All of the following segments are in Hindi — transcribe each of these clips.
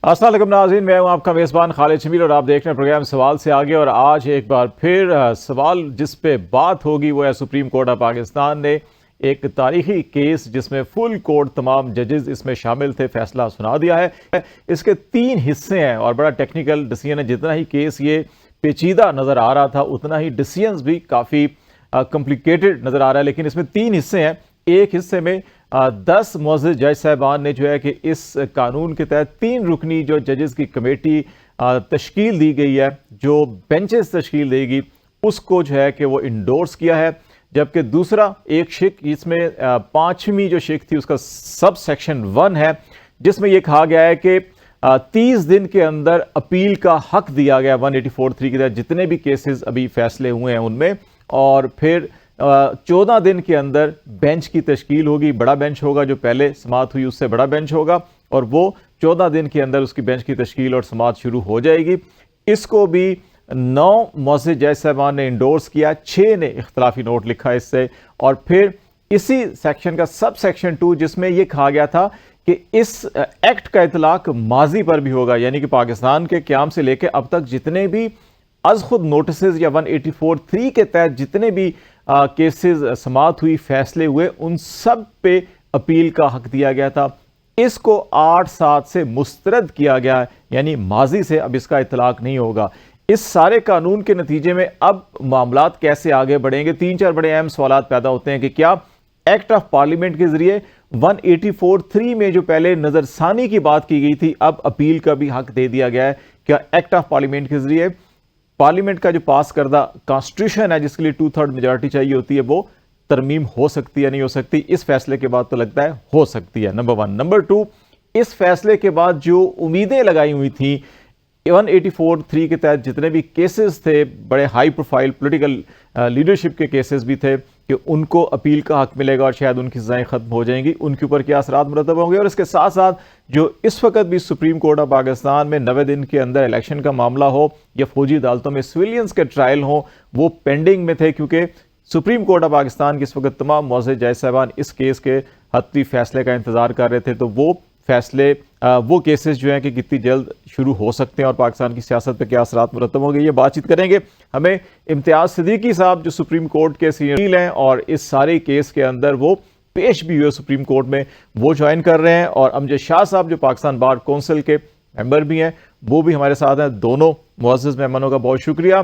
अस्सलाम वालेकुम नाज़रीन, मैं हूं आपका मेज़बान खालिद शमील और आप देख रहे हैं प्रोग्राम सवाल से आगे। और आज एक बार फिर सवाल जिस पे बात होगी वो है सुप्रीम कोर्ट ऑफ पाकिस्तान ने एक तारीखी केस जिसमें फुल कोर्ट तमाम जजेस इसमें शामिल थे फैसला सुना दिया है। इसके 3 हिस्से हैं और बड़ा टेक्निकल डिसीजन है। जितना ही केस ये पेचीदा नज़र आ रहा था उतना ही डिसीजंस भी काफ़ी कॉम्प्लिकेटेड नज़र आ रहा है, लेकिन इसमें 3 हिस्से हैं। एक हिस्से में 10 मुअज़्ज़िज़ जज साहबान ने जो है कि इस कानून के तहत 3 रुकनी जो जजेस की कमेटी तश्कील दी गई है, जो बेंचेस तश्कील देगी, उसको जो है कि वो इंडोर्स किया है। जबकि दूसरा एक शिक, इसमें 5वीं जो शिक थी उसका सब सेक्शन 1 है, जिसमें यह कहा गया है कि 30 दिन के अंदर अपील का हक दिया गया 184(3) के तहत जितने भी केसेस अभी फैसले हुए हैं उनमें। और फिर 14 दिन के अंदर बेंच की तश्कील होगी, बड़ा बेंच होगा, जो पहले समाअत हुई उससे बड़ा बेंच होगा, और वो 14 दिन के अंदर उसकी बेंच की तश्कील और समाअत शुरू हो जाएगी। इसको भी 9 मुअज़्ज़िज़ जज साहबान ने इंडोर्स किया, 6 ने इख्तलाफी नोट लिखा इससे। और फिर इसी सेक्शन का सब सेक्शन 2 जिसमें यह कहा गया था कि इस एक्ट का इतलाक माजी पर भी होगा, यानी कि पाकिस्तान के क़याम से लेकर अब तक जितने भी अज खुद नोटिस या 184(3) के तहत जितने भी केसेस समाअत हुई, फैसले हुए, उन सब पे अपील का हक दिया गया था। इसको 8/7 से मुस्तरद किया गया है, यानी माजी से अब इसका इतलाक नहीं होगा। इस सारे कानून के नतीजे में अब मामलात कैसे आगे बढ़ेंगे? 3-4 बड़े अहम सवाल पैदा होते हैं कि क्या एक्ट ऑफ पार्लियामेंट के जरिए 184(3) में जो पहले नजरसानी की बात की गई थी, अब अपील का भी हक दे दिया गया है। क्या एक्ट ऑफ पार्लियामेंट के जरिए पार्लियामेंट का जो पास करदा कॉन्स्टिट्यूशन है, जिसके लिए 2/3 मेजॉरिटी चाहिए होती है, वो तरमीम हो सकती है नहीं हो सकती? इस फैसले के बाद तो लगता है हो सकती है, नंबर 1। नंबर 2, इस फैसले के बाद जो उम्मीदें लगाई हुई थी 184(3) के तहत जितने भी केसेस थे, बड़े हाई प्रोफाइल पॉलिटिकल लीडरशिप के केसेस भी थे, कि उनको अपील का हक मिलेगा और शायद उनकी सजाएं खत्म हो जाएंगी, उनके ऊपर क्या असरात मुरतब होंगे। और इसके साथ साथ जो इस वक्त भी सुप्रीम कोर्ट ऑफ पाकिस्तान में 90 दिन के अंदर इलेक्शन का मामला हो या फौजी अदालतों में सिविलियंस के ट्रायल हो, वो पेंडिंग में थे, क्योंकि सुप्रीम कोर्ट ऑफ पाकिस्तान के इस वक्त तमाम मुअज़्ज़िज़ जज साहबान इस केस के हतमी फैसले का इंतजार कर रहे थे। तो वो फैसले, वो केसेस जो हैं कि कितनी जल्द शुरू हो सकते हैं और पाकिस्तान की सियासत पर क्या असरात मुरतब होंगे, ये बातचीत करेंगे। हमें इम्तियाज सिद्दीकी साहब जो सुप्रीम कोर्ट के सीनियर हैं और इस सारे केस के अंदर वो पेश भी हुए सुप्रीम कोर्ट में, वो ज्वाइन कर रहे हैं। और अमजद शाह साहब जो पाकिस्तान बार कौंसिल के मेंबर भी हैं, वो भी हमारे साथ हैं। दोनों मुअज़्ज़िज़ मेहमानों का बहुत शुक्रिया।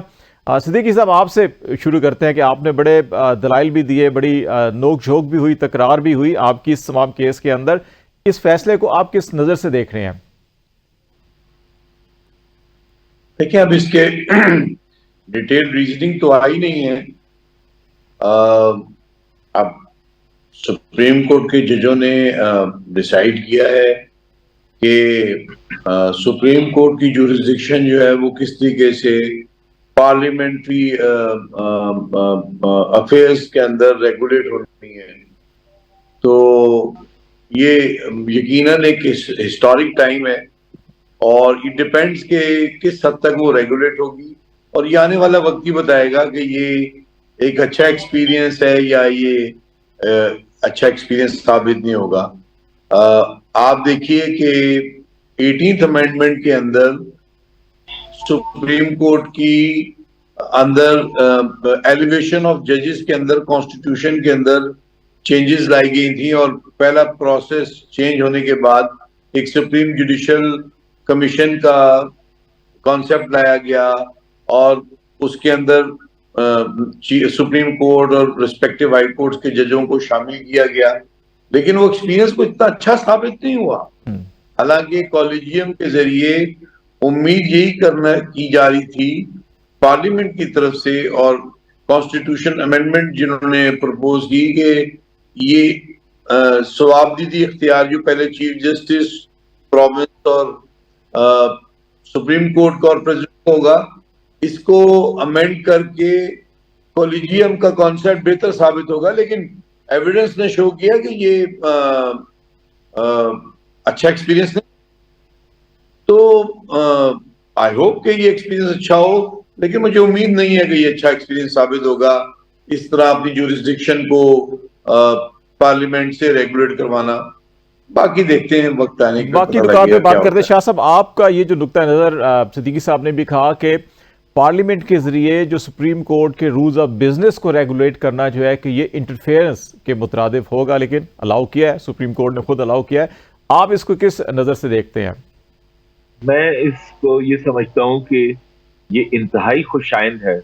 सिद्दीकी साहब, आपसे शुरू करते हैं कि आपने बड़े दलाइल भी दिए, बड़ी नोक झोंक भी हुई, तकरार भी हुई आपकी इस तमाम केस के अंदर। इस फैसले को आप किस नजर से देख रहे हैं? देखिए, अब इसके डिटेल रीजनिंग तो आई नहीं है। अब सुप्रीम कोर्ट के जजों ने डिसाइड किया है कि सुप्रीम कोर्ट की जुरिस्डिक्शन जो है वो किस तरीके से पार्लियामेंट्री अफेयर्स के अंदर रेगुलेट होनी है। तो ये यकीनन एक हिस्टोरिक टाइम है और इट डिपेंड्स के किस हद तक वो रेगुलेट होगी, और ये आने वाला वक्त ही बताएगा कि ये एक अच्छा एक्सपीरियंस है या ये अच्छा एक्सपीरियंस साबित नहीं होगा। आप देखिए कि 18th अमेंडमेंट के अंदर सुप्रीम कोर्ट की अंदर एलिवेशन ऑफ जजेस के अंदर कॉन्स्टिट्यूशन के अंदर चेंजेस लाई गई थी, और पहला प्रोसेस चेंज होने के बाद एक सुप्रीम जुडिशियल कमीशन का कॉन्सेप्ट लाया गया और उसके अंदर सुप्रीम कोर्ट और रिस्पेक्टिव हाई कोर्ट्स के जजों को शामिल किया गया। लेकिन वो एक्सपीरियंस को इतना अच्छा साबित नहीं हुआ। हालांकि कॉलेजियम के जरिए उम्मीद यही की जा रही थी पार्लियामेंट की तरफ से, और कॉन्स्टिट्यूशन अमेंडमेंट जिन्होंने प्रपोज की कि ये सवाबदीदी इख्तियार जो पहले चीफ जस्टिस प्रोविंस और सुप्रीम कोर्ट का और प्रेसिडेंट होगा, इसको अमेंड करके कॉलेजियम का कॉन्सेप्ट बेहतर साबित होगा। लेकिन एविडेंस ने शो किया कि ये अच्छा एक्सपीरियंस नहीं। तो आई होप कि ये एक्सपीरियंस अच्छा हो, लेकिन मुझे उम्मीद नहीं है कि ये अच्छा एक्सपीरियंस साबित होगा इस तरह अपनी जुरिस्डिक्शन को पार्लियामेंट से रेगुलेट करवाना। बाकी देखते हैं, वक्त आने के बाकी पता नुकात लगेगा पे बात क्या करते हैं। होता है। शाह साहब, आपका ये जो नुक्ता नज़र सिद्दीकी साहब ने भी कहा कि पार्लियामेंट के जरिए जो सुप्रीम कोर्ट के रूल्स ऑफ बिजनेस को रेगुलेट करना जो है कि ये इंटरफेरेंस के मुतरादिफ होगा, लेकिन अलाउ किया है, सुप्रीम कोर्ट ने खुद अलाउ किया है। आप इसको किस नज़र से देखते हैं? मैं इसको ये समझता हूं कि ये इंतहाई खुशाइंद है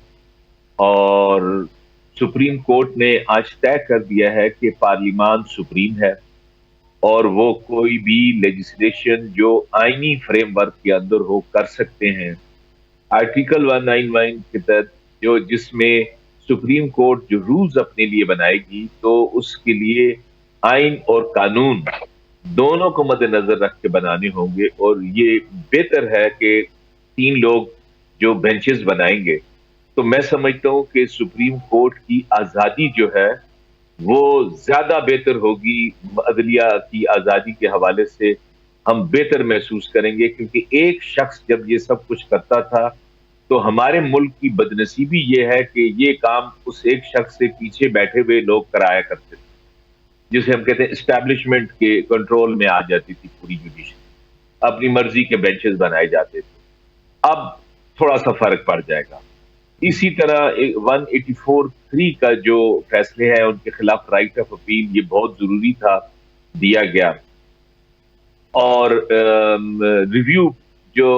और सुप्रीम कोर्ट ने आज तय कर दिया है कि पार्लियामान सुप्रीम है और वो कोई भी लेजिस्लेशन जो आईनी फ्रेमवर्क के अंदर हो कर सकते हैं। आर्टिकल 191 के तहत जो जिसमें सुप्रीम कोर्ट जो रूल्स अपने लिए बनाएगी तो उसके लिए आइन और कानून दोनों को मद्देनजर रख के बनाने होंगे और ये बेहतर है कि 3 लोग जो बेंचेस बनाएंगे। तो मैं समझता हूं कि सुप्रीम कोर्ट की आजादी जो है वो ज्यादा बेहतर होगी। अदलिया की आजादी के हवाले से हम बेहतर महसूस करेंगे, क्योंकि एक शख्स जब ये सब कुछ करता था तो हमारे मुल्क की बदनसीबी ये है कि ये काम उस एक शख्स से पीछे बैठे हुए लोग कराया करते थे, जिसे हम कहते हैं एस्टैब्लिशमेंट के कंट्रोल में आ जाती थी पूरी जुडिशरी, अपनी मर्जी के बेंचेस बनाए जाते थे। अब थोड़ा सा फर्क पड़ जाएगा। इसी तरह 184(3) का जो फैसले हैं उनके खिलाफ राइट ऑफ अपील, ये बहुत जरूरी था, दिया गया। और रिव्यू जो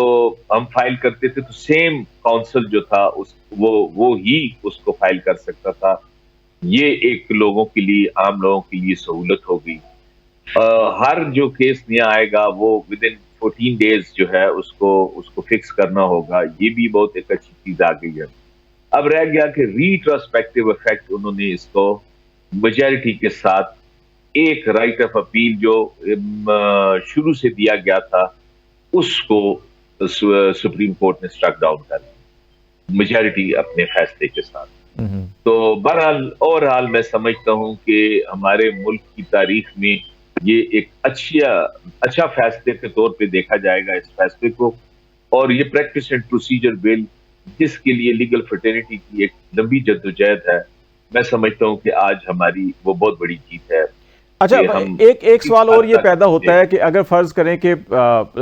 हम फाइल करते थे तो सेम काउंसिल जो था वो ही उसको फाइल कर सकता था। ये एक लोगों के लिए, आम लोगों के लिए सहूलत होगी। हर जो केस नया आएगा वो विद इन 14 डेज जो है उसको उसको फिक्स करना होगा। ये भी बहुत एक अच्छी चीज आ गई है। अब रह गया कि रीट्रोस्पेक्टिव इफेक्ट, उन्होंने इसको मेजॉरिटी के साथ एक राइट ऑफ अपील जो शुरू से दिया गया था उसको सुप्रीम कोर्ट ने स्ट्रक डाउन कर दिया मेजॉरिटी अपने फैसले के साथ। तो बहरहाल ओवरऑल मैं समझता हूं कि हमारे मुल्क की तारीख में ये एक अच्छा फैसले के तौर पे देखा जाएगा इस फैसले को। और ये प्रैक्टिस एंड प्रोसीजर बिल जिसके लिए लीगल फ्रेटर्निटी की एक लंबी जद्दोजहद है, मैं समझता हूं कि आज हमारी वो बहुत बड़ी जीत है। अच्छा, एक सवाल और ये पैदा होता है कि अगर फर्ज करें कि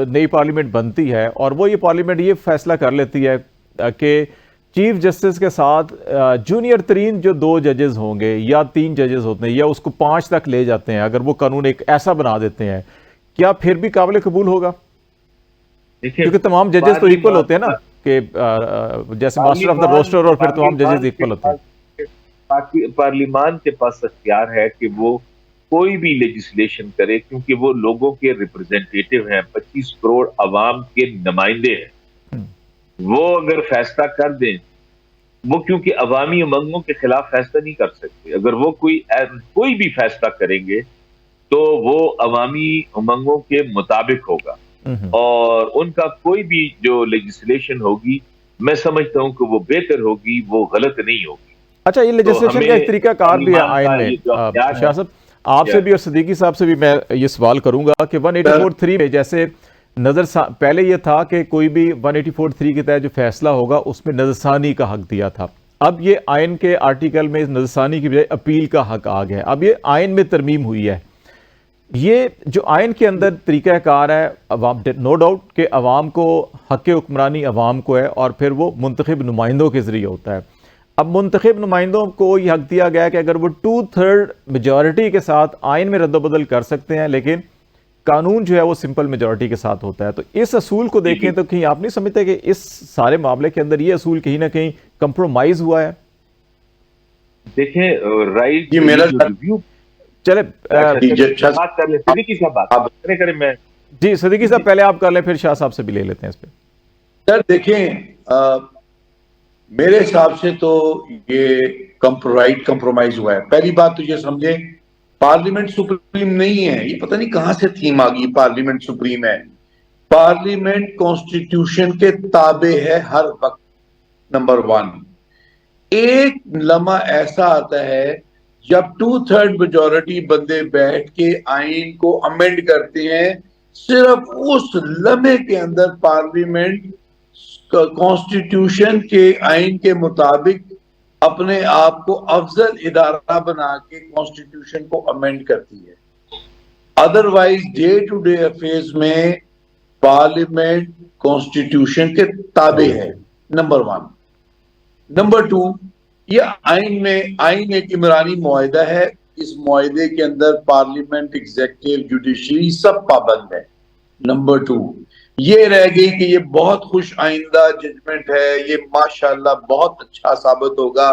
नई पार्लियामेंट बनती है और वो ये पार्लियामेंट ये फैसला कर लेती है कि चीफ जस्टिस के साथ जूनियर तरीन जो 2 जजेस होंगे या 3 जजेस होते हैं या उसको 5 तक ले जाते हैं, अगर वो कानून एक ऐसा बना देते हैं, क्या फिर भी काबिल कबूल होगा? क्योंकि तमाम जजेस तो इक्वल होते हैं ना, कि जैसे मास्टर ऑफ द रोस्टर और फिर तमाम जजेस इक्वल होते हैं। पार्लियामान के पास अख्तियार है कि वो कोई भी लेजिस्लेशन करे, क्योंकि वो लोगों के रिप्रेजेंटेटिव हैं, 25 करोड़ अवाम के नुमाइंदे हैं। वो अगर फैसला कर दें, वो क्योंकि अवामी उमंगों के खिलाफ फैसला नहीं कर सकते। अगर वो कोई भी फैसला करेंगे तो वो अवामी उमंगों के मुताबिक होगा और उनका कोई भी जो लेजिस्लेशन होगी, मैं समझता हूं कि वो बेहतर होगी, वो गलत नहीं होगी। अच्छा, ये लेजिस्लेशन का एक तरीका कार भी है आइन में। शाह साहब, आपसे भी और सिद्दीकी साहब से भी मैं ये सवाल करूंगा कि 184(3) में जैसे पहले ये था कि कोई भी 184(3) के तहत जो फैसला होगा उसमें नजरसानी का हक दिया था। अब ये आइन के आर्टिकल में नजरसानी की बजाय अपील का हक आ गया है। अब ये आइन में तरमीम हुई है। ये जो आइन के अंदर तरीक़ाकार है, अवाम, नो डाउट कि अवाम को हक हुक्मरानी अवाम को है और फिर वो मुंतखब नुमाइंदों के जरिए होता है। अब मुंतखब नुमाइंदों को यह हक दिया गया है कि अगर वो 2/3 मेजॉरिटी के साथ आइन में रद्दबदल कर सकते हैं, लेकिन कानून जो है वो सिंपल मेजॉरिटी के साथ होता है। तो इस असूल को देखें तो कहीं आप नहीं समझते कि इस सारे मामले के अंदर ये असूल कहीं ना कहीं कंप्रोमाइज हुआ है? देखें, राइट, ये मेरा रिव्यू चले बात कर ले। सिद्दीकी साहब बात करें। मैं जी, सिद्दीकी साहब पहले आप कर लें, फिर शाह साहब से भी ले लेते हैं इस पे। सर देखें, मेरे हिसाब से तो ये कंप्रोमाइज हुआ है। पहली बात तो ये समझे, पार्लियामेंट सुप्रीम नहीं है। ये पता नहीं कहां से थीम आ गई, पार्लियामेंट सुप्रीम है। पार्लियामेंट कॉन्स्टिट्यूशन के ताबे है हर वक्त। नंबर 1, एक लम्हा ऐसा आता है जब 2/3 मेजॉरिटी बंदे बैठ के आइन को अमेंड करते हैं। सिर्फ उस लम्हे के अंदर पार्लियामेंट कॉन्स्टिट्यूशन के आइन के मुताबिक अपने आप को अफजल इदारा बना के कॉन्स्टिट्यूशन को अमेंड करती है। Otherwise day to day affairs में पार्लियामेंट कॉन्स्टिट्यूशन के ताबे है, नंबर 1। नंबर 2, ये आइन एक इमरानी मुआहिदा है। इस मुआहिदे के अंदर पार्लियामेंट, एग्जीक्यूटिव, जुडिशरी सब पाबंद है। नंबर 2, ये रह गई कि ये बहुत खुश आइंदा जजमेंट है, ये माशाल्लाह बहुत अच्छा साबित होगा।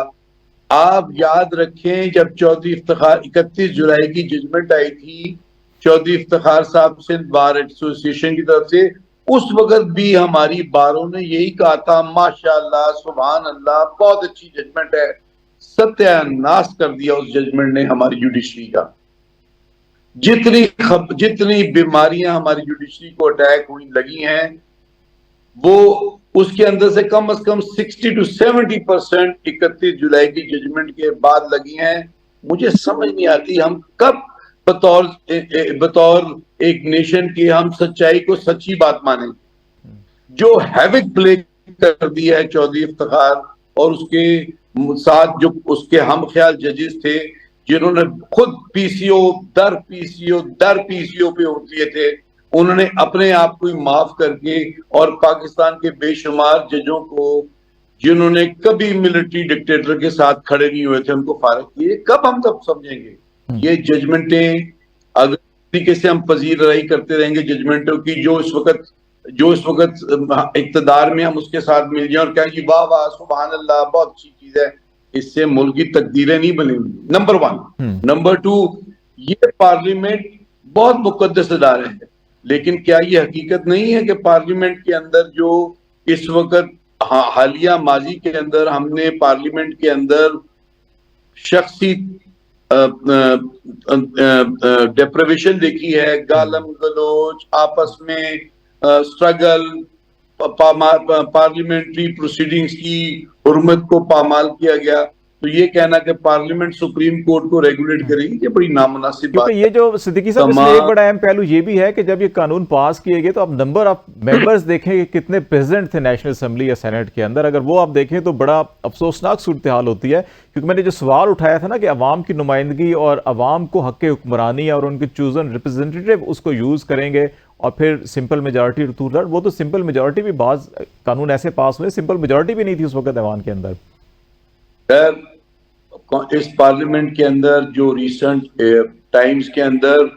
आप याद रखें, जब चौधरी इफ्तिखार 31 जुलाई की जजमेंट आई थी चौधरी इफ्तिखार साहब सिंध बार एसोसिएशन की तरफ से, उस वक्त भी हमारी बारों ने यही कहा था, माशाल्लाह सुभान अल्लाह बहुत अच्छी जजमेंट है। सत्यानाश कर दिया उस जजमेंट ने हमारी जुडिशरी का। जितनी बीमारियां हमारी जुडिशरी को अटैक हुई लगी हैं, वो उसके अंदर से कम 60 to 70% 31 जुलाई की जजमेंट के बाद लगी हैं। मुझे समझ नहीं आती हम कब बतौर एक नेशन के हम सच्चाई को सच्ची बात माने। जो हैविक प्ले कर दिया है चौधरी इफ्तिखार और उसके साथ जो उसके हम ख्याल जजेस थे, जिन्होंने खुद पीसीओ दर पीसीओ पे वोट दिए थे, उन्होंने अपने आप को माफ करके और पाकिस्तान के बेशुमार जजों को जिन्होंने कभी मिलिट्री डिक्टेटर के साथ खड़े नहीं हुए थे उनको फारिग किए। कब हम तब समझेंगे ये जजमेंटें? अगर तरीके से हम पजीराई करते रहेंगे जजमेंटों की, जो इस वक्त इक्तदार में हम उसके साथ मिल जाए और कहें कि वाह वाह सुभान अल्लाह बहुत अच्छी चीज है, इससे मुल्क की तकदीरें नहीं बनेंगी। नंबर 1। नंबर 2, ये पार्लियामेंट बहुत मुकद्दस इदारा है, लेकिन क्या ये हकीकत नहीं है कि पार्लियामेंट के अंदर जो इस वक्त हालिया माजी के अंदर हमने पार्लियामेंट के अंदर शख्सी डेप्रिवेशन देखी है, गालम गलोच, आपस में स्ट्रगल, पार्लियामेंट्री प्रोसीडिंग्स की हुर्मत को पामाल किया गया, तो ये कहना कि पार्लियामेंट सुप्रीम कोर्ट को रेगुलेट करेगी, ये बड़ी नामुनासिब बात है। ये जो सिद्दीकी साहब, इसमें एक बड़ा अहम पहलू ये भी है कि जब ये कानून पास किए गए तो आप नंबर ऑफ मेंबर्स देखें कि कितने प्रेजेंट थे नेशनल असेंबली या सेनेट के अंदर। अगर वो आप देखें तो बड़ा अफसोसनाक सूरत हाल होती है, क्योंकि मैंने जो सवाल उठाया था ना कि अवाम की नुमाइंदगी और अवाम को हक हुक्मरानी और उनके चूजन रिप्रेजेंटेटिव उसको यूज करेंगे और फिर सिंपल मेजॉरिटी टू रन, वो तो सिंपल मेजॉरिटी भी, बाज कानून ऐसे पास हुए सिंपल मेजॉरिटी भी नहीं थी उस वक्त ऐवान के अंदर। इस पार्लियामेंट के अंदर जो रिसेंट टाइम्स के अंदर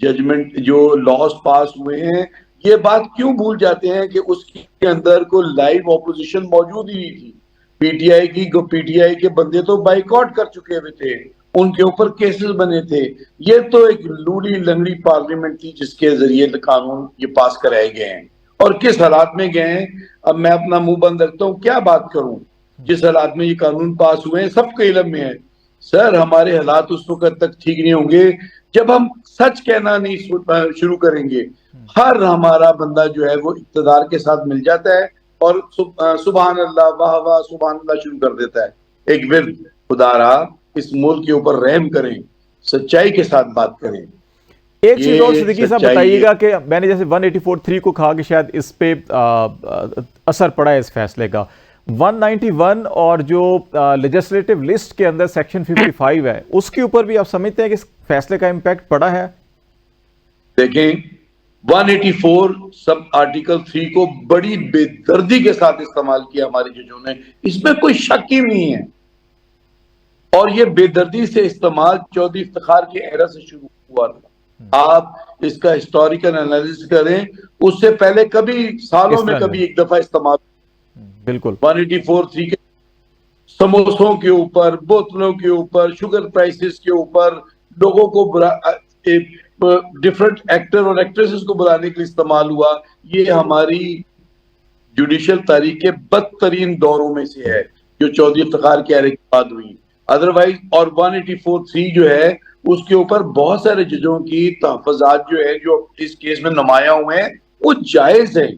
जजमेंट जो लॉज पास हुए हैं, ये बात क्यों भूल जाते हैं कि उसके अंदर को लाइव ऑपोजिशन मौजूद ही नहीं थी। पीटीआई के बंदे तो बाइकआउट कर चुके हुए थे, उनके ऊपर केसेस बने थे। ये तो एक लूली लंगड़ी पार्लियामेंट थी जिसके जरिए कानून ये पास कराए गए हैं, और किस हालात में गए हैं। अब मैं अपना मुंह बंद रखता हूँ, क्या बात करूं। जिस हालात में ये कानून पास हुए हैं सबके इल्म में है। सर, हमारे हालात उस वक्त तक ठीक नहीं होंगे जब हम सच कहना नहीं शुरू करेंगे। हर हमारा बंदा जो है वो इक्तदार के साथ मिल जाता है और सुभान अल्लाह वाह वाह सुभान अल्लाह शुरू कर देता है। एक विर्द, खुदारा इस मुल्क के ऊपर रहम करें, सच्चाई के साथ बात करें। एक चीज और सिद्दीकी साहब बताइएगा कि मैंने जैसे 184(3) को कहा कि शायद इस पे असर पड़ा है इस फैसले का, 191 और जो लेजिस्लेटिव लिस्ट के अंदर सेक्शन 55 है, उसके ऊपर भी आप समझते हैं कि इस फैसले का इम्पैक्ट पड़ा है? देखें, 184 सब आर्टिकल 3 को बड़ी बेदर्दी के साथ इस्तेमाल किया हमारे जजों ने, इसमें कोई शक ही नहीं है। और ये बेदर्दी से इस्तेमाल चौधरी इफ्तिखार के एरा से शुरू हुआ था। आप इसका हिस्टोरिकल एनालिसिस करें, उससे पहले कभी सालों में कभी एक दफा इस्तेमाल, बिल्कुल 184(3) के समोसों के ऊपर, बोतलों के ऊपर, शुगर प्राइसेस के ऊपर, लोगों को डिफरेंट एक्टर और एक्ट्रेसेस को बुलाने के लिए इस्तेमाल हुआ। ये हमारी जुडिशियल तारीख के बदतरीन दौरों में से है जो चौधरी इफ्तिखार के एरे के बाद हुई। अदरवाइज, और 184(3) जो है उसके ऊपर बहुत सारे जजों की तहफ़्फ़ुज़ात जो है जो इस केस में नुमाया हुए हैं वो जायज है,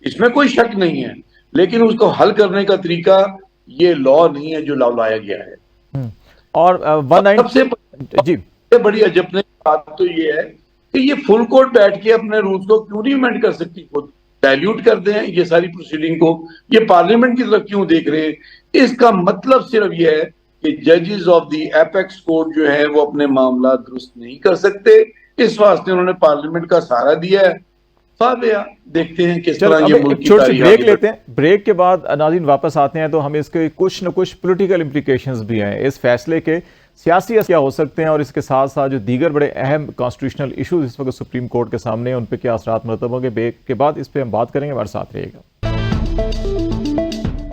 इसमें कोई शक नहीं है, लेकिन उसको हल करने का तरीका ये लॉ नहीं है जो लॉ लाया गया है। और सबसे बड़ी अजब बात तो ये है कि ये फुल कोर्ट बैठ के अपने रूल्स को क्यों नहीं अमेंड कर सकती, खुद डायल्यूट कर दें ये सारी प्रोसीडिंग को, ये पार्लियामेंट की तरफ क्यों देख रहे हैं। इसका मतलब सिर्फ ये है कि जजेस ऑफ द एपेक्स कोर्ट जो है वो अपने मामला दुरुस्त नहीं कर सकते, इस वास्ते उन्होंने पार्लियामेंट का सहारा दिया है। फाबिया देखते हैं किस चलो तरह अब ये एक मुल्क की छोटी सी तारीख ब्रेक आगे लेते हैं। ब्रेक के बाद नाज़रीन वापस आते हैं तो हम इसके कुछ न कुछ पॉलिटिकल इम्प्लीकेशंस भी हैं, इस फैसले के सियासी क्या हो सकते हैं और इसके साथ साथ जो दीगर बड़े अहम कॉन्स्टिट्यूशनल इशूज इस वक्त सुप्रीम कोर्ट के सामने हैं उन पर क्या असरात मरतब होंगे। ब्रेक के बाद इस पर हम बात करेंगे, हमारे साथ रहिएगा।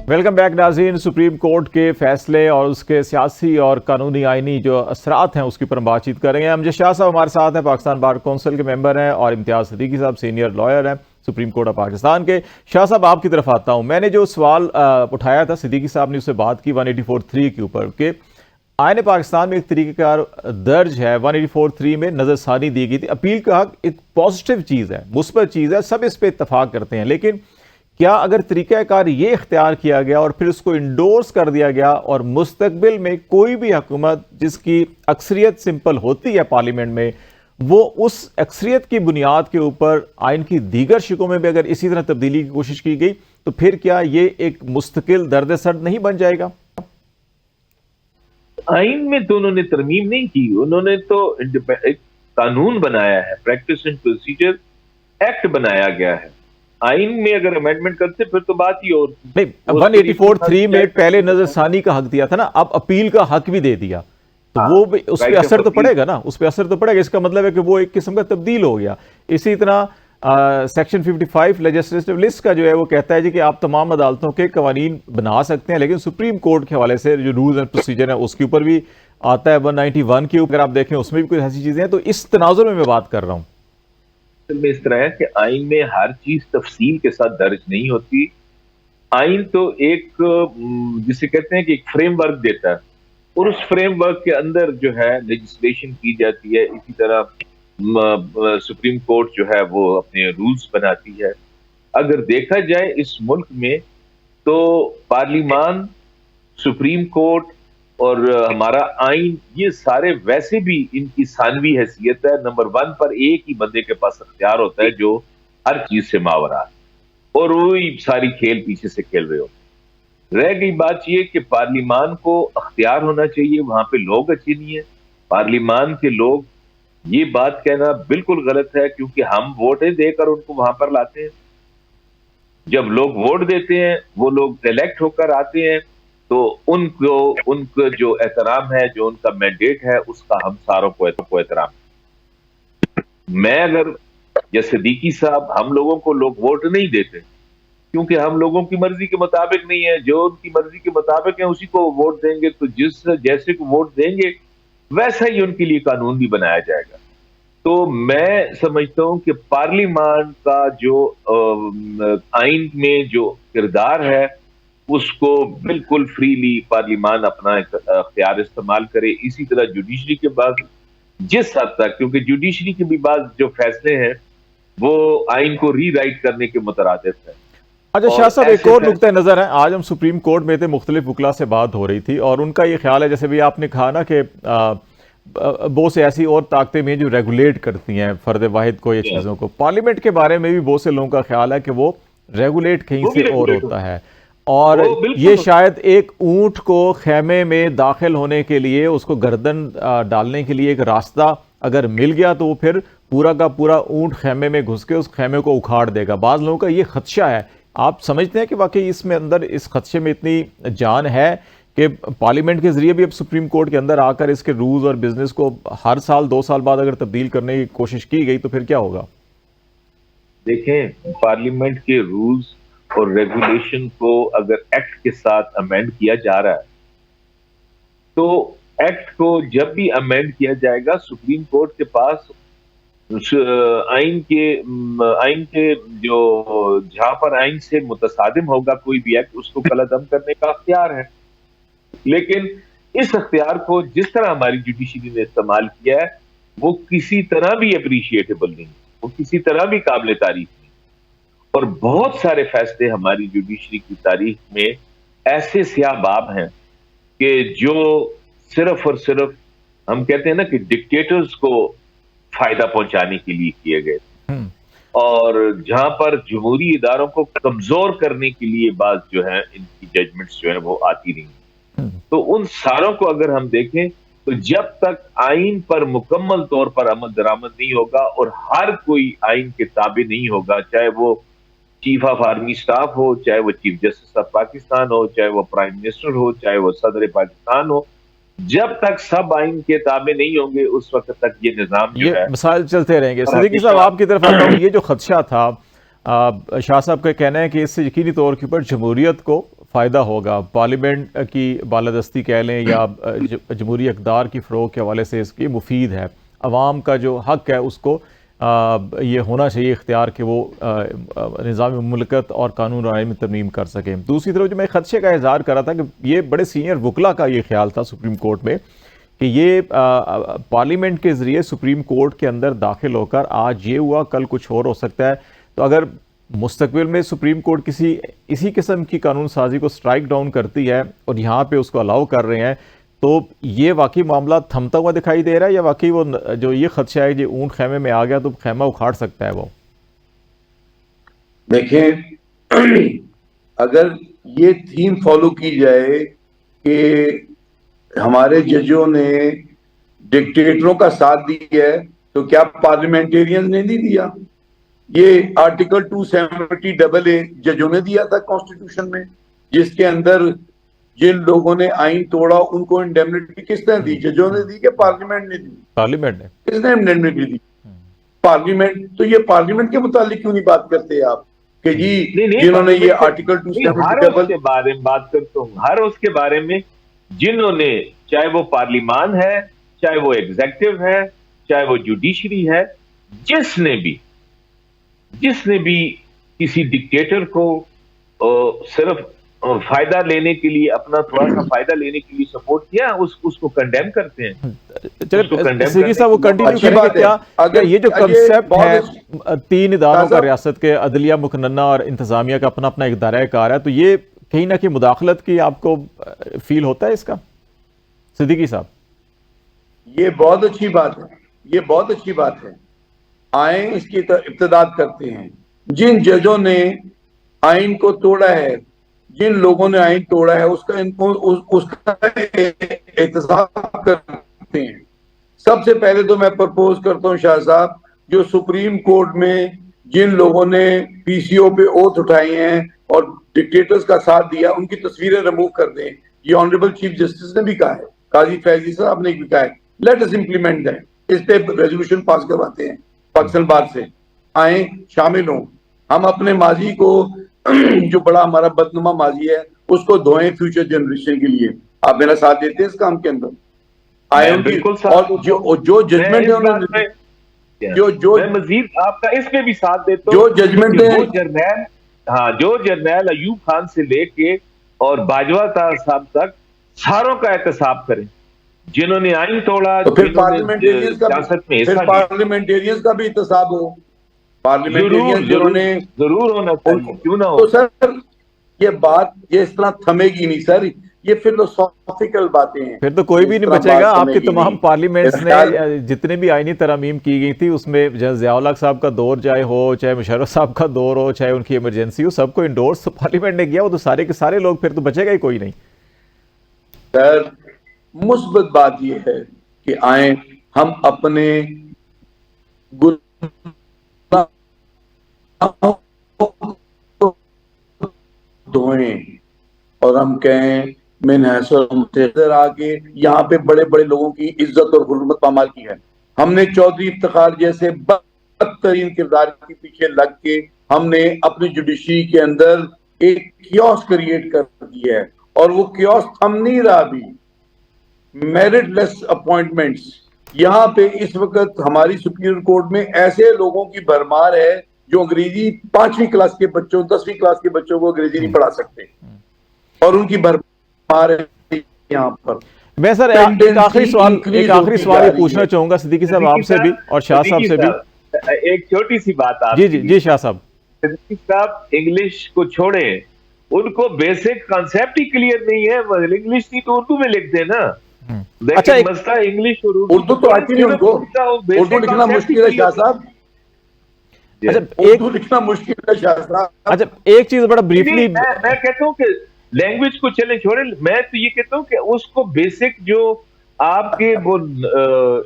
वेलकम बैक नाज़रीन। सुप्रीम कोर्ट के फैसले और उसके सियासी और कानूनी आइनी जो असरात हैं उसके ऊपर हम बातचीत करेंगे। अमजद शाह साहब हमारे साथ हैं, पाकिस्तान बार कौंसिल के मेंबर हैं, और इम्तियाज़ सिद्दीकी साहब सीनियर लॉयर हैं सुप्रीम कोर्ट ऑफ पाकिस्तान के। शाह साहब आपकी तरफ आता हूं। मैंने जो सवाल उठाया था, सिद्दीकी साहब ने उससे बात की 184(3) के ऊपर कि आईन पाकिस्तान में एक तरीक़ेकार दर्ज है, 184(3) में नज़रसानी दी गई थी। अपील का हक एक पॉजिटिव चीज़ है, मुस्बत चीज़ है, सब इस पर इत्तफाक करते हैं, लेकिन क्या अगर तरीक़ाकार ये इख्तियार किया गया और फिर उसको इंडोर्स कर दिया गया और मुस्तकबिल में कोई भी हुकूमत जिसकी अक्सरियत सिंपल होती है पार्लियामेंट में, वो उस अक्सरियत की बुनियाद के ऊपर आइन की दीगर शिकों में भी अगर इसी तरह तब्दीली की कोशिश की गई तो फिर क्या ये एक मुस्तकिल दर्द सर्द नहीं बन जाएगा? आइन में तो उन्होंने तरमीम नहीं की, उन्होंने तो एक कानून बनाया है, प्रैक्टिस एंड प्रोसीजर एक्ट बनाया गया है। आइन में अगर अमेंडमेंट करते फिर तो बात ही और नहीं, 184(3) में पहले नजरसानी का हक दिया था ना, अब अपील का हक भी दे दिया, तो वो भी उस पर असर तो पड़ेगा ना, उस पर असर तो पड़ेगा। इसका मतलब है कि वो एक किस्म का तब्दील हो गया। इसी तरह सेक्शन 55 लेजिस्लेटिव लिस्ट का जो है वो कहता है जी कि आप तमाम अदालतों के कवानीन बना सकते हैं, लेकिन सुप्रीम कोर्ट के हवाले से जो रूल्स एंड प्रोसीजर है उसके ऊपर भी आता है। 191 के ऊपर आप देखें उसमें भी कुछ ऐसी चीजें हैं। तो इस तनाजुर में मैं बात कर रहा हूं में इस तरह है कि आइन में हर चीज तफसील के साथ दर्ज नहीं होती। आइन तो एक जिसे कहते हैं कि एक फ्रेमवर्क देता है और उस फ्रेमवर्क के अंदर जो है लेजिस्लेशन की जाती है। इसी तरह सुप्रीम कोर्ट जो है वो अपने रूल्स बनाती है। अगर देखा जाए इस मुल्क में तो पार्लियामान, सुप्रीम कोर्ट और हमारा आइन, ये सारे वैसे भी इनकी सानवी हैसियत है। नंबर 1 पर एक ही बंदे के पास अख्तियार होता है जो हर चीज से मावरा है, और वही सारी खेल पीछे से खेल रहे होते। रह गई बात यह कि पार्लियामान को अख्तियार होना चाहिए, वहां पे लोग अच्छे नहीं है। पार्लियामान के लोग, ये बात कहना बिल्कुल गलत है, क्योंकि हम वोटें देकर उनको वहां पर लाते हैं। जब लोग वोट देते हैं, वो लोग इलेक्ट होकर आते हैं, तो उनका जो एहतराम है, जो उनका मैंडेट है, उसका हम सारों को एहतराम। मैं अगर या सिद्दीकी साहब, हम लोगों को लोग वोट नहीं देते क्योंकि हम लोगों की मर्जी के मुताबिक नहीं है। जो उनकी मर्जी के मुताबिक है उसी को वोट देंगे, तो जैसे को वोट देंगे वैसा ही उनके लिए कानून भी बनाया जाएगा। तो मैं समझता हूं कि पार्लियामान का जो आइन में जो किरदार है उसको बिल्कुल फ्रीली पार्लियामान अपना अख्तियार इस्तेमाल करे। इसी तरह जुडिशरी के बाद जिस हद तक, क्योंकि जुडिशरी के भी बाद जो फैसले हैं वो आइन को रीराइट करने के मुतरादिफ है। अच्छा शाह साहब, एक और नुक्ता नजर है। आज हम सुप्रीम कोर्ट में थे, मुख्तलिफ वकला से बात हो रही थी और उनका ये ख्याल है, जैसे भी आपने कहा ना कि बहुत से ऐसी और ताकतें भी हैं जो रेगुलेट करती हैं फर्द वाहिद को, ये चीज़ों को। पार्लियामेंट के बारे में भी बहुत से लोगों का ख्याल है कि वो रेगुलेट कहीं से और होता है, और ये शायद एक ऊंट को खेमे में दाखिल होने के लिए, उसको गर्दन डालने के लिए एक रास्ता अगर मिल गया तो वो फिर पूरा का पूरा ऊंट खेमे में घुस के उस खेमे को उखाड़ देगा। बाज़ लोगों का ये खदशा है। आप समझते हैं कि वाकई इसमें अंदर इस खदशे में इतनी जान है कि पार्लियामेंट के जरिए भी अब सुप्रीम कोर्ट के अंदर आकर इसके रूल्स और बिजनेस को हर साल 2 साल बाद अगर तब्दील करने की कोशिश की गई तो फिर क्या होगा? देखें, पार्लियामेंट के रूल्स और रेगुलेशन को अगर एक्ट के साथ अमेंड किया जा रहा है तो एक्ट को जब भी अमेंड किया जाएगा, सुप्रीम कोर्ट के पास आइन के जो जहां पर आइन से मुतसादिम होगा कोई भी एक्ट, उसको कलअदम करने का अख्तियार है। लेकिन इस अख्तियार को जिस तरह हमारी जुडिशरी ने इस्तेमाल किया है वो किसी तरह भी अप्रिशिएटेबल नहीं, वो किसी तरह भी काबिल तारीफ नहीं। और बहुत सारे फैसले हमारी जुडिशरी की तारीख में ऐसे स्याह बाब हैं कि जो सिर्फ और सिर्फ, हम कहते हैं ना कि डिक्टेटर्स को फायदा पहुंचाने के लिए किए गए, और जहां पर जमहूरी इदारों को कमजोर करने के लिए बात जो है इनकी जजमेंट्स जो है वो आती रही। तो उन सारों को अगर हम देखें तो जब तक आइन पर मुकम्मल तौर पर अमल दरामद नहीं होगा और हर कोई आइन के ताबे नहीं होगा, चाहे वो चीफ ऑफ आर्मी स्टाफ हो, चाहे वो चीफ जस्टिस ऑफ पाकिस्तान हो, चाहे वो प्राइम मिनिस्टर हो, चाहे वो सदर पाकिस्तान हो, जब तक सब आइन के ताबे नहीं होंगे उस वक्त तक ये निजाम जो है मिसाल चलते रहेंगे। सिद्दीकी साहब, आपकी तरफ आता हूं। ये जो खदशा था, शाह साहब का कहना है कि इससे यकीनी तौर के ऊपर जमहूरियत को फ़ायदा होगा, पार्लियामेंट की बालादस्ती कह लें या जमहूरी इक़्तिदार की फ़रोग़ के हवाले से इसकी मुफीद है, अवाम का जो हक़ है उसको ये होना चाहिए इख्तियार कि वो निज़ाम मुमलकत और कानून और आइन में तरमीम कर सकें। दूसरी तरफ जो मैं खदशे का इज़हार कर रहा था कि ये बड़े सीनियर वकला का ये ख्याल था सुप्रीम कोर्ट में कि ये पार्लियामेंट के ज़रिए सुप्रीम कोर्ट के अंदर दाखिल होकर आज ये हुआ कल कुछ और हो सकता है। तो अगर मुस्तकबिल में सुप्रीम कोर्ट इसी किस्म की कानून साजी को स्ट्राइक डाउन करती है और यहाँ पे उसको अलाउ कर रहे हैं, तो ये वाकई मामला थमता हुआ दिखाई दे रहा है या वाकई वो जो ये खदशा है जो ऊंट खेमे में आ गया तो खेमा उखाड़ सकता है वो? देखें, अगर ये थीम फॉलो की जाए कि हमारे जजों ने डिक्टेटरों का साथ दिया है, तो क्या पार्लियामेंटेरियन ने नहीं दिया? ये आर्टिकल 270AA जजों ने दिया था कॉन्स्टिट्यूशन में, जिसके अंदर जिन लोगों ने आइन तोड़ा उनको इंडेमनिटी किसने दी? जजों ने दी कि पार्लियामेंट ने दी? पार्लियामेंट ने। किसने इंडेमनिटी दी? पार्लियामेंट। तो ये पार्लियामेंट के मुतालिक क्यों नहीं बात करते आप कि जी जिन्होंने ये आर्टिकल 270 के बारे में बात करता हूँ, हर उसके बारे में जिन्होंने, चाहे वो पार्लियामान है, चाहे वो एग्जीक्यूटिव है, चाहे वो जुडिशरी है, जिसने भी किसी डिक्टेटर को सिर्फ फायदा लेने के लिए, अपना थोड़ा सा फायदा लेने के लिए सपोर्ट किया, उसको कंडेम करते हैं। चलिए साहब, वो कंटिन्यू करेंगे क्या? अगर ये जो कंसेप्ट है तीन इदारों का, रियासत के अदलिया, मुकन्ना और इंतजामिया का अपना अपना एक दायरा-ए-कार है, तो ये कहीं ना कहीं मुदाखलत की आपको फील होता है इसका, सिद्दीकी साहब? ये बहुत अच्छी बात है, ये बहुत अच्छी बात है। आए इसकी इब्तिदाद करते हैं। जिन जजों ने आइन को तोड़ा है, जिन लोगों ने आइन तोड़ा है, उसका एहतसाब करते हैं। सबसे पहले तो मैं प्रपोज करता हूं शाह साहब, जो सुप्रीम कोर्ट में जिन लोगों ने पीसीओ पे ओथ उठाए हैं और डिक्टेटर्स का साथ दिया, उनकी तस्वीरें रिमूव कर दें। ये ऑनरेबल चीफ जस्टिस ने भी कहा है, काजी फैजी साहब ने भी कहा है, लेट अस इंप्लीमेंट दैट। इस पे रेजोल्यूशन पास करवाते हैं पाकिस्तान बार से, आए शामिल हों। हम अपने माजी को जो बड़ा हमारा बदनुमा माजी है उसको धोएं फ्यूचर जनरेशन के लिए। आप मेरा साथ देते हैं इस काम के अंदर? आए और जो जजमेंट है उन्होंने, जो मजीद आपका इसमें भी साथ देता हूं, जो जजमेंट है, जो जर्नैल अयूब खान से लेके और बाजवा साहब तक सारों का एहतसाब करें, जिन्होंने आइन तोड़ा, तो फिर पार्लियामेंटेरियंस का भी एहतसाब हो। पार्लियामेंटेरियंस जिन्होंने जरूर होना चाहिए, क्यों ना हो। तो सर ये इस तरह थमेगी नहीं सर, ये फिलोसॉफिकल बातें हैं। फिर तो कोई भी नहीं बचेगा। आपके तमाम पार्लियामेंट्स ने जितने भी आईनी तरमीम की गई थी उसमें ज़िया-उल-हक साहब का दौर चाहे हो, चाहे मुशर्रफ साहब का दौर हो, चाहे उनकी इमरजेंसी हो, सबको इंडोर्स तो पार्लियामेंट ने किया। वो तो सारे के सारे लोग, फिर तो बचेगा ही कोई नहीं। सर मुस्बत बात यह है कि आए हम अपने धोएं और हम कहें मैंने आके यहाँ पे बड़े बड़े लोगों की इज्जत और हुर्मत पामाल की है। हमने चौधरी इफ्तिखार जैसे बदतरीन किरदार के पीछे लग के हमने अपनी जुडिशरी के अंदर एक कियोस क्रिएट कर दिया है और वो कियोस थम नहीं रहा। अभी मेरिटलेस अपॉइंटमेंट्स, यहाँ पे इस वक्त हमारी सुप्रीम कोर्ट में ऐसे लोगों की भरमार है जो अंग्रेजी 5वीं क्लास के बच्चों, 10वीं क्लास के बच्चों को अंग्रेजी नहीं पढ़ा सकते और उनकी भरमार है यहाँ पर। मैं सर एक आखिरी सवाल पूछना चाहूंगा सिद्दीकी साहब आपसे भी और शाह साहब से भी। एक छोटी सी बात आप जी शाह साहब। सिद्दीकी साहब इंग्लिश को छोड़े, उनको बेसिक कॉन्सेप्ट ही क्लियर नहीं है। इंग्लिश नहीं तो उर्दू में लिख देना। अच्छा, इंग्लिश और उर्दू तो आती नहीं उनको, उर्दू लिखना मुश्किल है शाह साहब। अच्छा, उर्दू लिखना मुश्किल है शाह साहब। अच्छा, एक चीज बड़ा ब्रीफली मैं कहता हूँ कि लैंग्वेज को चले छोड़े, मैं तो ये कहता हूँ कि उसको बेसिक जो आपके वो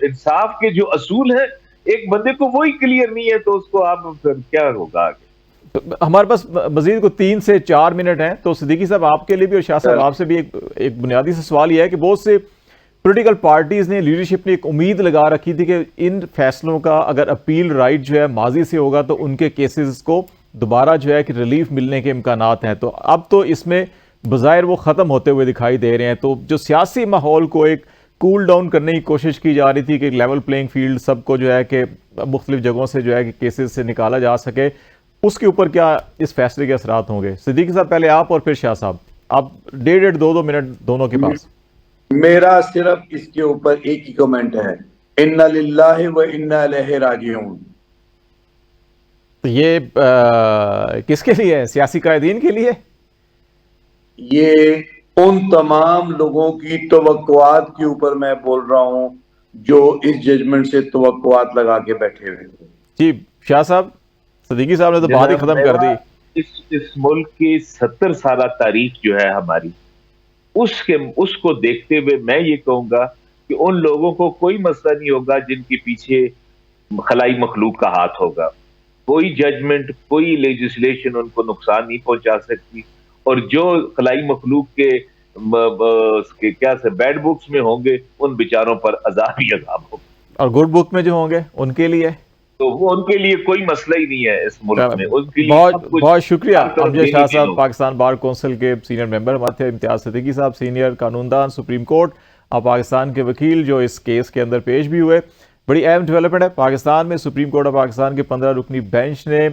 इंसाफ के जो असूल हैं, एक बंदे को वही क्लियर नहीं है, तो उसको आप फिर क्या होगा आगे? तो हमारे पास मजीद को 3 से 4 मिनट हैं, तो सिद्दीकी साहब आपके लिए भी और शाह साहब आपसे भी एक बुनियादी सा सवाल यह है कि बहुत से पॉलिटिकल पार्टीज ने, लीडरशिप ने एक उम्मीद लगा रखी थी कि इन फैसलों का अगर अपील राइट जो है माजी से होगा तो उनके केसेस को दोबारा जो है कि रिलीफ मिलने के इम्कानात हैं। तो अब तो इसमें बज़ाहिर वो ख़त्म होते हुए दिखाई दे रहे हैं। तो जो सियासी माहौल को एक कूल डाउन करने की कोशिश की जा रही थी कि लेवल प्लेइंग फील्ड सबको जो है कि मुख्तलिफ जगहों से जो है कि केसेस से निकाला जा सके, उसके ऊपर क्या इस फैसले के असरात होंगे? सिद्दीकी साहब पहले आप और फिर शाह साहब, आप 1.5 2 मिनट दोनों के पास। मेरा सिर्फ इसके ऊपर एक ही कमेंट है, इन्ना लिल्लाहि व इन्ना इलैहि राजिऊन। तो ये किसके लिए है? सियासी कायदीन के लिए? ये उन तमाम लोगों की तवक्कुआत के ऊपर मैं बोल रहा हूं जो इस जजमेंट से तवक्कुआत लगा के बैठे हुए। जी शाह साहब, सिद्दीकी साहब ने तो बात ही खत्म कर दी। इस मुल्क की 70 साल तारीख जो है हमारी, उसको देखते हुए मैं ये कहूंगा कि उन लोगों को कोई मसला नहीं होगा जिनके पीछे खलाई मखलूक का हाथ होगा। कोई जजमेंट, कोई लेजिस्लेशन उनको नुकसान नहीं पहुंचा सकती, और जो खलाई मखलूक के क्या से बैड बुक्स में होंगे, उन बेचारों पर अजाब ही अजाब होगा। और गुड बुक में जो होंगे उनके लिए तो वो उनके लिए कोई मसला ही नहीं है इस मुल्क में। उनके लिए बहुत शुक्रिया अमजद शाह साहब, पाकिस्तान बार काउंसिल के सीनियर मेंबर हमारे थे। इम्तियाज सिद्दीकी साहब, सीनियर कानूनदान, सुप्रीम कोर्ट, आप पाकिस्तान के वकील, जो इस केस के अंदर पेश भी हुए। बड़ी अहम डेवलपमेंट है पाकिस्तान में। सुप्रीम कोर्ट ऑफ पाकिस्तान के 15 रुकनी बेंच ने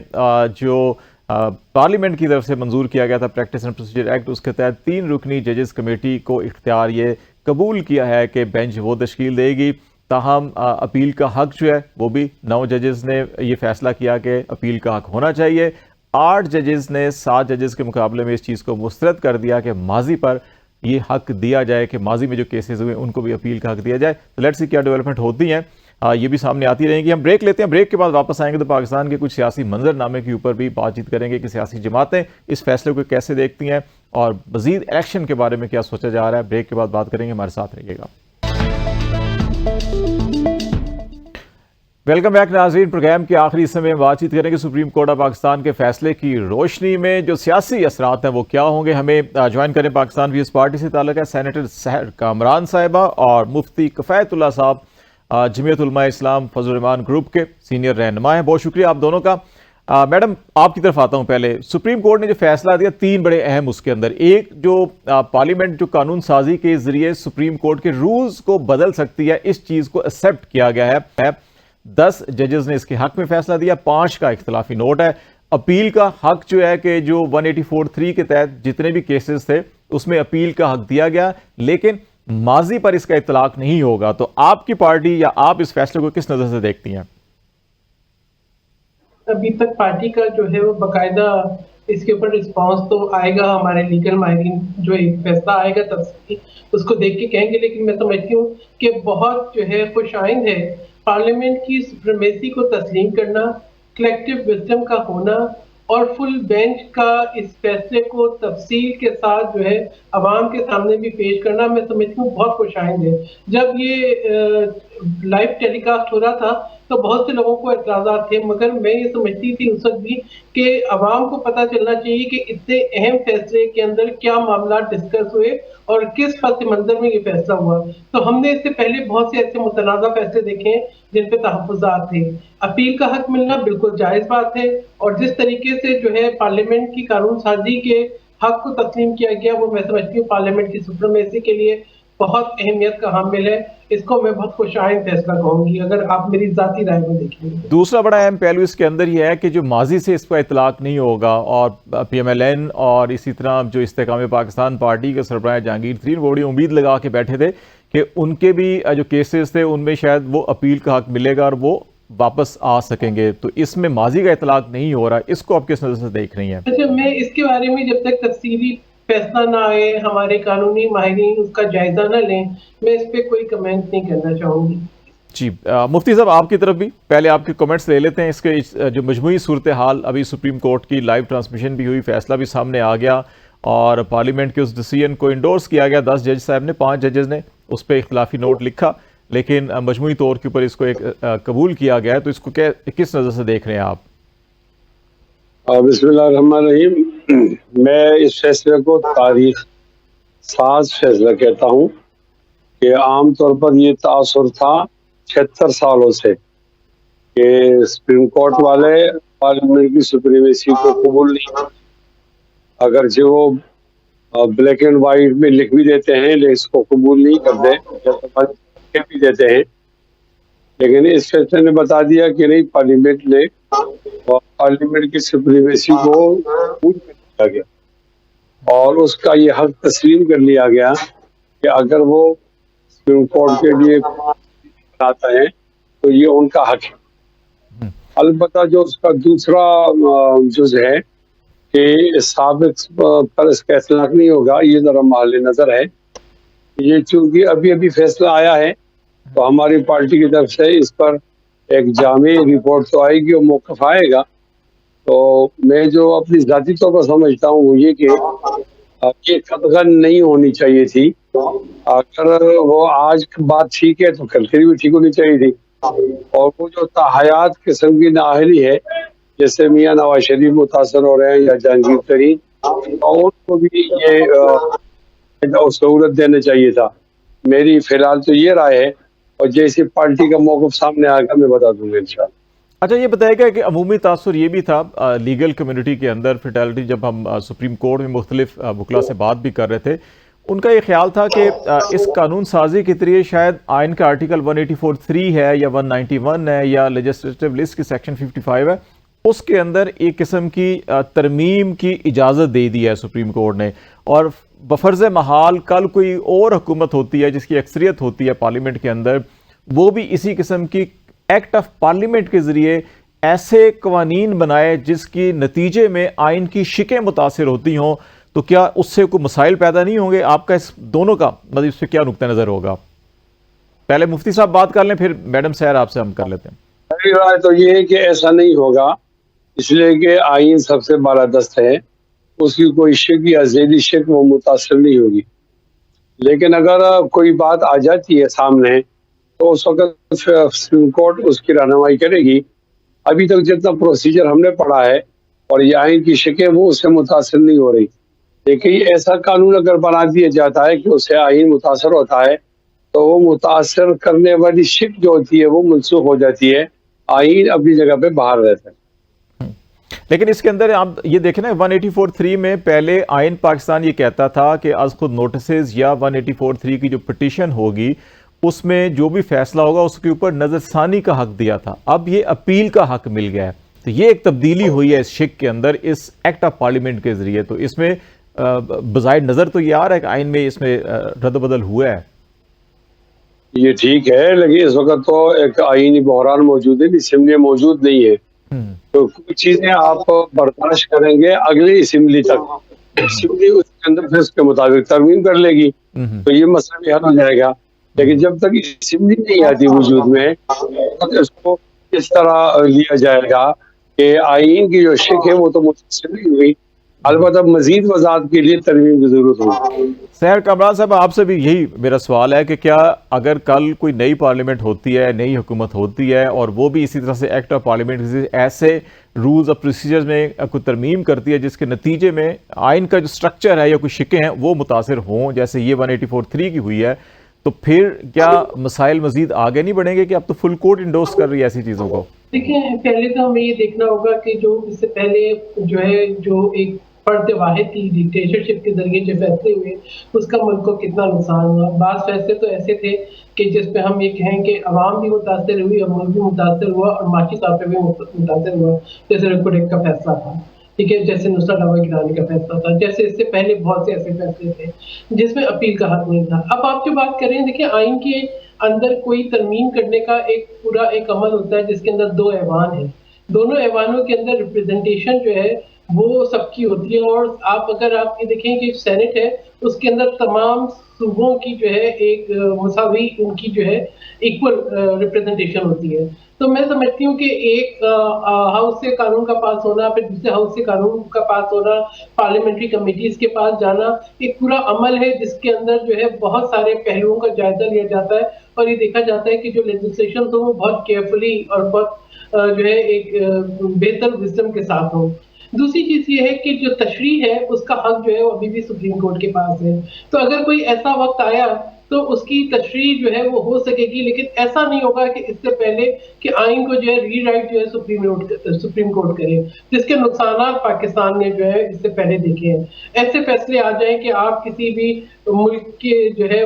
जो पार्लियामेंट की तरफ से मंजूर किया गया था प्रैक्टिस एंड प्रोसीजर एक्ट, उसके तहत 3 रुकनी जजेस कमेटी को इख्तियार ये कबूल किया है कि बेंच वो तश्कील देगी। ताहम अपील का हक जो है वो भी 9 जजेस ने ये फैसला किया कि अपील का हक होना चाहिए। 8 जजेस ने 7 जजेस के मुकाबले में इस चीज़ को मुस्तरद कर दिया कि माजी पर ये हक दिया जाए कि माजी में जो केसेस हुए उनको भी अपील का हक दिया जाए। तो लेट्स सी क्या डेवलपमेंट होती हैं, ये भी सामने आती रहेंगी। हम ब्रेक लेते हैं, ब्रेक के बाद वापस आएंगे तो पाकिस्तान के कुछ सियासी मंजरनामे के ऊपर भी बातचीत करेंगे कि सियासी जमातें इस फैसले को कैसे देखती हैं और मजीद इलेक्शन के बारे में क्या सोचा जा रहा है। ब्रेक के बाद बात करेंगे, हमारे साथ रहिएगा। वेलकम बैक नाज़रीन। प्रोग्राम के आखिरी हिस्से में बातचीत करेंगे सुप्रीम कोर्ट ऑफ पाकिस्तान के फैसले की रोशनी में जो सियासी असरात हैं वो क्या होंगे। हमें ज्वाइन करें पाकिस्तान पीपल्स पार्टी से ताल्लुक़ है सेनेटर सहर कामरान साहिबा और मुफ्ती कफ़ायतुल्लाह साहब, जमीयत उलमा इस्लाम फजल रहमान ग्रुप के सीनियर रहनुमा हैं। बहुत शुक्रिया आप दोनों का। मैडम आपकी तरफ आता हूं। पहले सुप्रीम कोर्ट ने जो फैसला दिया 3 बड़े अहम उसके अंदर, एक जो पार्लियामेंट जो कानून साजी के जरिए सुप्रीम कोर्ट के रूल्स को बदल सकती है, इस चीज को एक्सेप्ट किया गया है। 10 जजेस ने इसके हक में फैसला दिया, 5 का इख्तिलाफी नोट है। अपील का हक जो है कि जो 184(3) के तहत जितने भी केसेस थे उसमें अपील का हक दिया गया, लेकिन माजी पर इसका इतलाक नहीं होगा। तो आपकी पार्टी या आप इस फैसले को किस नजर से देखती हैं? अभी तक पार्टी का जो है वो बाकायदा इसके ऊपर रिस्पांस तो आएगा, हमारे लीगल माहिरीन जो एक फैसला आएगा तफसीली उसको देख के कहेंगे। लेकिन मैं समझती हूँ कि बहुत जो है खुशाइंद है पार्लियामेंट की सुप्रीमेसी को तस्लीम करना, कलेक्टिव विजडम का होना और फुल बेंच का इस फैसले को तफसील के साथ जो है अवाम के सामने भी पेश करना। मैं समझती हूँ बहुत खुशाइंद है। जब ये लाइव टेलीकास्ट हो रहा था तो बहुत से लोगों को एतराज़ात थे, मगर मैं ये समझती थी उस वक्त भी कि अवाम को पता चलना चाहिए कि इतने अहम फैसले के अंदर क्या मामला डिस्कस हुए और किस पस मंजर में ये फैसला हुआ। तो हमने इससे पहले बहुत से ऐसे मुतनाज़ा फैसले देखे हैं जिन पे तहफ़्फ़ुज़ात थे। अपील का हक मिलना बिल्कुल जायज़ बात है, और जिस तरीके से जो है पार्लियामेंट की कानून साजी के हक को तस्लीम किया गया वो मैं समझती हूँ पार्लियामेंट की सुप्रीमेसी के लिए बहुत अहमियत का हामिल है। इसको मैं बहुत खुशाइंद फैसला कहूंगी अगर आप मेरी जाती राय में देखेंगे। दूसरा बड़ा अहम पहलू इसके अंदर यह है कि जो माजी से इसका इतलाक नहीं होगा, और PMLN और इसी तरह जो इस्तेकाम पाकिस्तान पार्टी के सरबराह जहांगीर तरीन बड़ी उम्मीद लगा के बैठे थे कि उनके भी जो केसेस थे उनमें शायद वो अपील का हक मिलेगा और वो वापस आ सकेंगे। तो इसमें माजी का इतलाक नहीं हो रहा, इसको आप किस नजर से देख रही हैं? अच्छा, मैं इसके बारे में जब तक तफसीली फैसला ना आए, हमारे कानूनी माहिरीन उसका जायजा ना लें, मैं इस पे कोई कमेंट नहीं करना चाहूंगी। जी मुफ्ती साहब आपकी तरफ भी पहले आपके कमेंट्स ले लेते हैं। इसके जो मजमूई सूरत हाल, अभी सुप्रीम कोर्ट की लाइव ट्रांसमिशन भी हुई, फैसला भी सामने आ गया और पार्लियामेंट के उस डिसीजन को इंडोर्स किया गया 10 जज साहब ने, 5 जजेस ने उस पर इख्तिलाफी नोट लिखा, लेकिन मजमूई तौर के ऊपर इसको एक कबूल किया गया है। तो इसको क्या किस नज़र से देख रहे हैं आप? बिस्मिल्लाहिर्रहमानिर्रहीम। मैं इस फैसले को तारीख साज फैसला कहता हूँ कि आमतौर पर ये तासुर था 76 सालों से कि सुप्रीम कोर्ट वाले पार्लियामेंट की सुप्रीमेसी को कबूल नहीं करते। अगर जो वो ब्लैक एंड वाइट में लिख भी देते हैं लेकिन इसको कबूल नहीं करते, कह भी देते हैं। लेकिन इस फैसले ने बता दिया कि नहीं, पार्लियामेंट ने पार्लियामेंट की सुप्रीमेसी को कबूल कर दिया गया और उसका ये हक तस्लीम कर लिया गया कि अगर वो सुप्रीम कोर्ट के लिए बनाता है तो ये उनका हक है। अलबत्ता जो उसका दूसरा जुज है कि साबित पर इसका इतलाक नहीं होगा, ये जरा माहले नजर है। ये चूंकि अभी अभी फैसला आया है तो हमारी पार्टी की तरफ से इस पर एक जामी रिपोर्ट तो आएगी और मौक़िफ़ आएगा। तो मैं जो अपनी ज़ाती तौर पर समझता हूँ वो ये कि ये कतगन नहीं होनी चाहिए थी। अगर वो आज की बात ठीक है तो कल की भी ठीक होनी चाहिए थी। और वो जो ताहयात किस्म की नाअहली है, जैसे मियाँ नवाज शरीफ मुतासर हो रहे हैं या जहांगीर तरीन, और उनको भी ये सहूलत देना चाहिए था। मेरी फिलहाल तो ये राय है और जैसे पार्टी का मौक़िफ़ सामने आएगा मैं बता दूंगा इंशाअल्लाह। अच्छा, ये बताएगा कि अमूमी तासुर ये भी था लीगल कम्युनिटी के अंदर, फिटेलिटी, जब हम सुप्रीम कोर्ट में मुख्तलिफ वकला से बात भी कर रहे थे, उनका ये ख्याल था कि इस कानून साजी के जरिए शायद आइन का आर्टिकल 184(3) है या 191 है या लेजिस्लेटिव लिस्ट की सेक्शन 55 है, उसके अंदर एक किस्म की तरमीम की इजाज़त दे दी है सुप्रीम कोर्ट ने। और बफर्ज महाल कल कोई और हुकूमत होती है जिसकी अक्सरियत होती है पार्लियामेंट के अंदर, वो भी इसी किस्म की एक्ट ऑफ पार्लियामेंट के जरिए ऐसे कवानीन बनाए जिसकी नतीजे में आइन की शिकें मुतासिर होती हों, तो क्या उससे कोई मसाइल पैदा नहीं होंगे? आपका इस दोनों का मतलब इस पर क्या नुक्ता नज़र होगा? पहले मुफ्ती साहब बात कर लें, फिर मैडम सैर आपसे हम कर लेते हैं। मेरी राय तो ये है कि ऐसा नहीं होगा, इसलिए कि आइन सबसे बालादस्त है, उसकी कोई शिक या ज़ैदी शिक वो मुतासिर नहीं होगी। लेकिन अगर कोई बात आ जाती है सामने तो उस वक्त सुप्रीम कोर्ट उसकी रहनुमाई करेगी। अभी तक जितना प्रोसीजर हमने पढ़ा है और ये आइन की शिकें वो उससे मुतासिर नहीं हो रही। लेकिन ऐसा कानून अगर बना दिया जाता है कि उससे आइन मुतासर होता है तो वो मुतासर करने वाली शिक जो होती है वो मनसूख हो जाती है, आइन अपनी जगह पे बाहर रहता है। लेकिन इसके अंदर आप ये देखें ना, 184(3) में पहले आइन पाकिस्तान ये कहता था कि आज खुद नोटिस या 184(3) की जो पिटीशन होगी उसमें जो भी फैसला होगा उसके ऊपर नजरसानी का हक दिया था, अब ये अपील का हक मिल गया है। तो ये एक तब्दीली हुई है इस शिक के अंदर, इस एक्ट ऑफ पार्लियामेंट के जरिए। तो इसमें बज़ाहिर नजर तो ये आ रहा है कि आइन में इसमें रद्द-बदल हुआ है। ये ठीक है, लेकिन इस वक्त तो एक आईनी बहरान मौजूद है, असेंबली मौजूद नहीं है। तो कुछ चीजें आप बर्दाश्त करेंगे अगली असेंबली तक, असेंबली उसके अंदर फिर उसके मुताबिक तरमीम कर लेगी तो ये मसला भी हल हो जाएगा। लेकिन जब तक असेंबली नहीं आती वजूद में तो इसको इस तरह लिया जाएगा कि आइन की जो शिक है वो तो मुतासिर नहीं हुई, अलबत्ता मजीद वजाहत के लिए तरमीम की जरूरत होगी। सैर कामरान साहब, आपसे भी यही मेरा सवाल है कि क्या अगर कल कोई नई पार्लियामेंट होती है, नई हुकूमत होती है और वो भी इसी तरह से एक्ट ऑफ पार्लियामेंट से ऐसे रूल्स और प्रोसीजर्स में कोई तरमीम करती है जिसके नतीजे में आइन का जो स्ट्रक्चर है या कोई शिकें हैं वो मुतासिर हों, जैसे ये 184(3) की हुई है, तो फिर क्या मसाइल मजीद आगे नहीं बढ़ेंगे कि अब तो फुल कोर्ट इंडोर्स कर रही है ऐसी चीज़ों को? देखिए, पहले तो हमें ये देखना होगा कि जो इससे पहले जो एक फर्द वाहिद की डिक्टेटरशिप के जरिए जो फैसले हुए उसका मुल्क को कितना नुकसान हुआ। बाज़ फैसले तो ऐसे थे कि जिसपे हम ये कहें कि अवाम भी मुतासर हुई और मुल्क भी मुतासर हुआ और माशी तौर पर भी मुतासर हुआ। जैसे रेपो रेट का फैसला था, ठीक है, जैसे नुसरत हवा गिराने का फैसला था, जैसे इससे पहले बहुत से ऐसे फैसले थे जिसमें अपील का हक नहीं था। अब आप जो बात कर रहे हैं, देखिए आइन के अंदर कोई तरमीम करने का एक पूरा एक अमल होता है जिसके अंदर 2 ऐवान है। दोनों ऐवानों के अंदर रिप्रेजेंटेशन जो है वो सबकी होती है। और अगर आप ये देखें कि सेनेट है, उसके अंदर तमाम सूबों की जो है एक मसावी उनकी जो है इक्वल रिप्रेजेंटेशन होती है। तो मैं समझती हूँ कि एक हाउस से कानून का पास होना, फिर दूसरे हाउस से कानून का पास होना, पार्लियामेंट्री कमेटीज के पास जाना, एक पूरा अमल है जिसके अंदर जो है बहुत सारे पहलुओं का जायजा लिया जाता है और ये देखा जाता है कि जो लेजिस्लेशन हो वो बहुत केयरफुली और बहुत जो है एक बेहतर विजडम के साथ हो। दूसरी चीज ये है कि जो तशरीह है उसका हक जो है वो अभी भी सुप्रीम कोर्ट के पास है। तो अगर कोई ऐसा वक्त आया तो उसकी तशरीह जो है वो हो सकेगी, लेकिन ऐसा नहीं होगा कि इससे पहले कि आइन को जो है रीराइट जो है सुप्रीम कोर्ट करे, जिसके नुकसान पाकिस्तान ने जो है इससे पहले देखे हैं। ऐसे फैसले आ जाए कि आप किसी भी मुल्क के जो है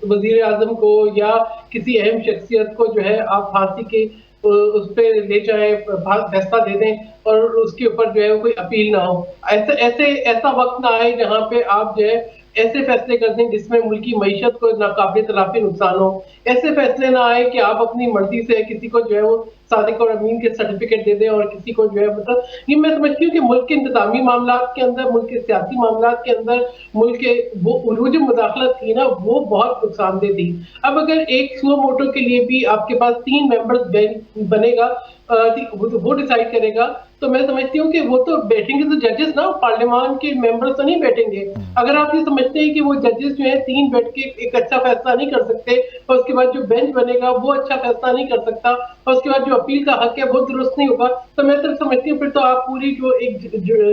वजीर आजम को या किसी अहम शख्सियत को जो है आप फांसी के उस पे ले जाए, फैसला दे दें और उसके ऊपर जो है कोई अपील ना हो। ऐसा वक्त ना आए जहां पे आप जो है ऐसे फैसले कर दें जिसमें मुल्क की मईशत को नाकाबिल तलाफी नुकसान हो। ऐसे फैसले ना आए कि आप अपनी मर्जी से किसी को जो है वो सादिक और अमीन के सर्टिफिकेट दे दें और किसी को जो है मतलब ये मैं समझती हूँ कि मुल्क के इंतजामी मामला के अंदर, मुल्क के सियासी मामला के अंदर, मुल्क के वो जो मुदाखलत थी ना वो बहुत नुकसानदेह थी। अब अगर एक सुओ मोटो के लिए भी आपके पास 3 मेंबर्स बनेगा, वो डिसाइड करेगा, तो मैं समझती हूँ कि वो तो बैठेंगे तो जजेस ना, पार्लियामान के मेंबर्स तो नहीं बैठेंगे। अगर आप ये समझते हैं कि वो जजेस जो है 3 बैठ के एक अच्छा फैसला नहीं कर सकते और उसके बाद जो बेंच बनेगा वो अच्छा फैसला नहीं कर सकता और उसके बाद जो अपील का हक है वो दुरुस्त नहीं होगा, तो मैं तो समझती हूँ फिर तो आप पूरी जो एक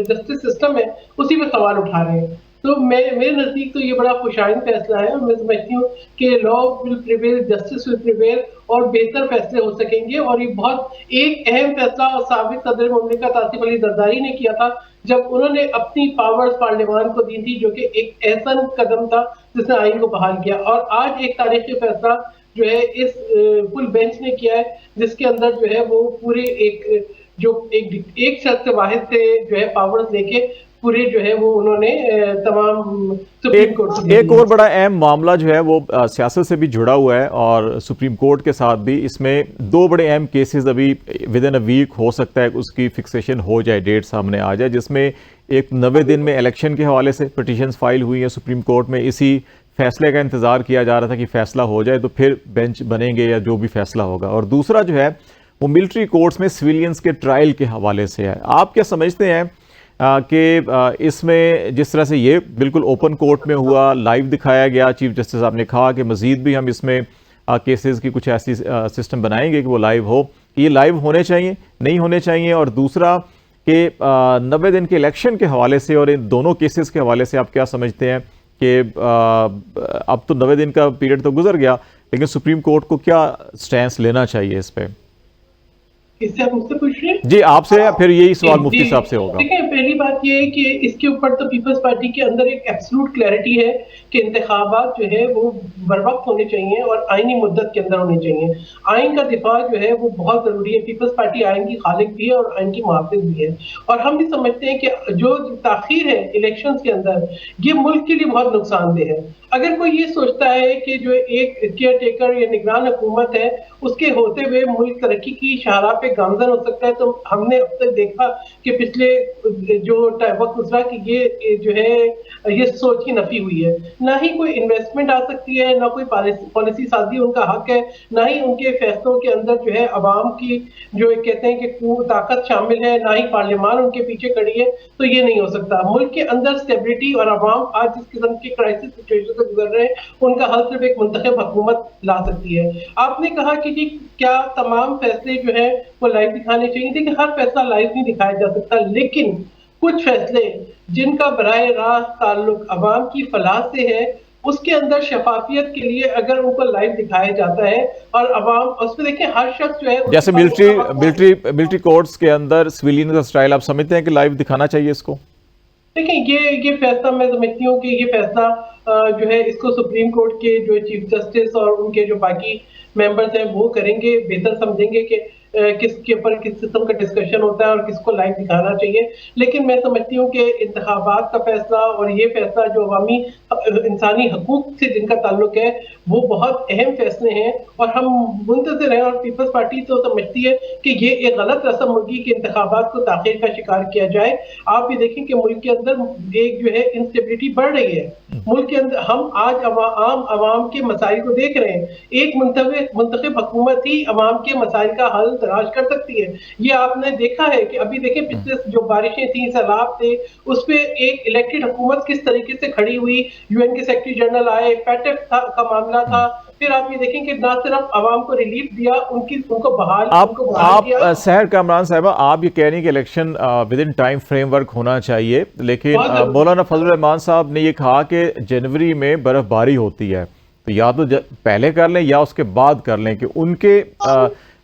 जस्टिस सिस्टम है उसी में सवाल उठा रहे हैं। तो मेरे नजदीक तो ये बड़ा खुशाइन फैसला है और मैं समझती हूँ कि law will prevail, justice will prevail और बेहतर फैसले हो सकेंगे। और ये बहुत एक अहम फैसला और साबिक सदर मुमलिकत आसिफ अली जरदारी ने किया था जब उन्होंने अपनी पावर्स पार्लियामान को दी थी, जो कि एक ऐसा कदम था जिसने आइन को बहाल किया। और आज एक तारीखी फैसला जो है इस फुल बेंच ने किया है, जिसके अंदर जो है वो पूरे एक शख्स वाहिद से जो है पावर्स लेके पूरे जो है वो उन्होंने तमाम सुप्रीम कोर्ट को एक और बड़ा अहम मामला जो है वो सियासत से भी जुड़ा हुआ है और सुप्रीम कोर्ट के साथ भी। इसमें 2 बड़े अहम केसेस अभी विद इन अ वीक हो सकता है उसकी फिक्सेशन हो जाए, डेट सामने आ जाए, जिसमें एक 90 दिन में इलेक्शन के हवाले से पिटीशंस फाइल हुई है सुप्रीम कोर्ट में। इसी फैसले का इंतजार किया जा रहा था कि फैसला हो जाए तो फिर बेंच बनेंगे या जो भी फैसला होगा। और दूसरा जो है वो मिलिट्री कोर्ट्स में सिविलियंस के ट्रायल के हवाले से है। आप क्या समझते हैं कि इसमें जिस तरह से ये बिल्कुल ओपन कोर्ट में हुआ, लाइव दिखाया गया, चीफ जस्टिस साहब ने कहा कि मजीद भी हम इसमें केसेस की कुछ ऐसी सिस्टम बनाएंगे कि वो लाइव हो, ये लाइव होने चाहिए, नहीं होने चाहिए? और दूसरा कि 90 दिन के इलेक्शन के हवाले से और इन दोनों केसेस के हवाले से आप क्या समझते हैं कि अब तो 90 दिन का पीरियड तो गुजर गया, लेकिन सुप्रीम कोर्ट को क्या स्टैंस लेना चाहिए इस पे? इससे आप मुझसे पूछ रहे हैं? जी आपसे, फिर यही सवाल मुफ्ती साहब से होगा। देखिए, पहली बात ये है कि इसके ऊपर तो पीपल्स पार्टी के अंदर एक एब्सोल्यूट क्लैरिटी है कि इंतखाबात जो है वो बरवक्त होने चाहिए और आईनी मुद्दत के अंदर होने चाहिए। आइन का दिफा जो है वो बहुत जरूरी है। पीपल्स पार्टी आइन की खालिक भी है और आइन की मुहाफिज भी है। और हम भी समझते हैं कि जो ताखीर है इलेक्शंस के अंदर, ये मुल्क के लिए बहुत नुकसानदेह है। अगर कोई ये सोचता है कि जो एक केयर टेकर या निगरान हुकूमत है उसके होते हुए मुल्क तरक्की की शाहराह पे गामजन हो सकता है, तो हमने अब तक देखा कि पिछले जो वक्त गुजरा कि ये जो है ये सोच की नफी हुई है। ना ही कोई इन्वेस्टमेंट आ सकती है, ना कोई पॉलिसी साजी उनका हक है, ना ही उनके फैसलों के अंदर जो है अवाम की जो कहते हैं कि ताकत शामिल है, ना ही पार्लियामान उनके पीछे खड़ी है। तो ये नहीं हो सकता। मुल्क के अंदर स्टेबिलिटी और अवाम आज जिस किस्म की क्राइसिस सिचुएशन से गुजर रहे हैं उनका हल सिर्फ एक मुंतखब हुकूमत ला सकती है। आपने कहा कि जी क्या तमाम फैसले जो है वो लाइव दिखाने चाहिए? देखिए, हर फैसला लाइव नहीं दिखाया जा सकता, लेकिन कुछ फैसले जिनका बराह रास्त ताल्लुक अवाम की फलाह से है, उसके अंदर शफाफियत के लिए अगर उनको लाइव दिखाया जाता है और अवाम उसमें देखिए हर शख्स जो है, जैसे मिलिट्री कोर्ट्स के अंदर सिविलियन का स्टाइल, आप समझते हैं कि लाइव दिखाना चाहिए इसको? देखिए, ये फैसला मैं समझती हूँ कि ये फैसला जो है इसको सुप्रीम कोर्ट के जो चीफ जस्टिस और उनके जो बाकी मेंबर्स हैं वो करेंगे, बेहतर समझेंगे कि किसके ऊपर किस किस्म का डिस्कशन होता है और किसको लाइव दिखाना चाहिए। लेकिन मैं समझती हूँ कि इंतखाबात का फैसला और ये फैसला जो अवामी इंसानी हकूक से जिनका ताल्लुक है वो बहुत अहम फैसले हैं और हम मुंतज़िर हैं। और पीपल्स पार्टी तो समझती है कि ये एक गलत रस्म होगी कि इंतखाबात को ताख़ीर का शिकार किया जाए। आप ये देखें कि मुल्क के अंदर एक जो है इंस्टेबिलिटी बढ़ रही है। मुल्क के अंदर हम आज आम आवाम के मसाइल को देख रहे हैं। एक मुंतखब हुकूमत ही अवाम के मसाइल का हल तलाश कर सकती है। ये आपने देखा है कि अभी देखें पिछले जो बारिशें थी, सैलाब थे, उस पे एक इलेक्टेड हुकूमत किस तरीके से खड़ी हुई। यूएन के सेक्रेटरी जनरल आए, पैटेक का मामला था। फिर आप ये देखें कि ना सिर्फ आवाम को रिलीफ दिया, उनको बहाल आप सहर कामरान साहिबा, आप ये कह रही हैं कि election with in time framework होना चाहिए, लेकिन मौलाना फजल रहमान साहब ने ये कहा कि जनवरी में बर्फबारी होती है, तो या तो पहले कर लें या उसके बाद कर लें। कि उनके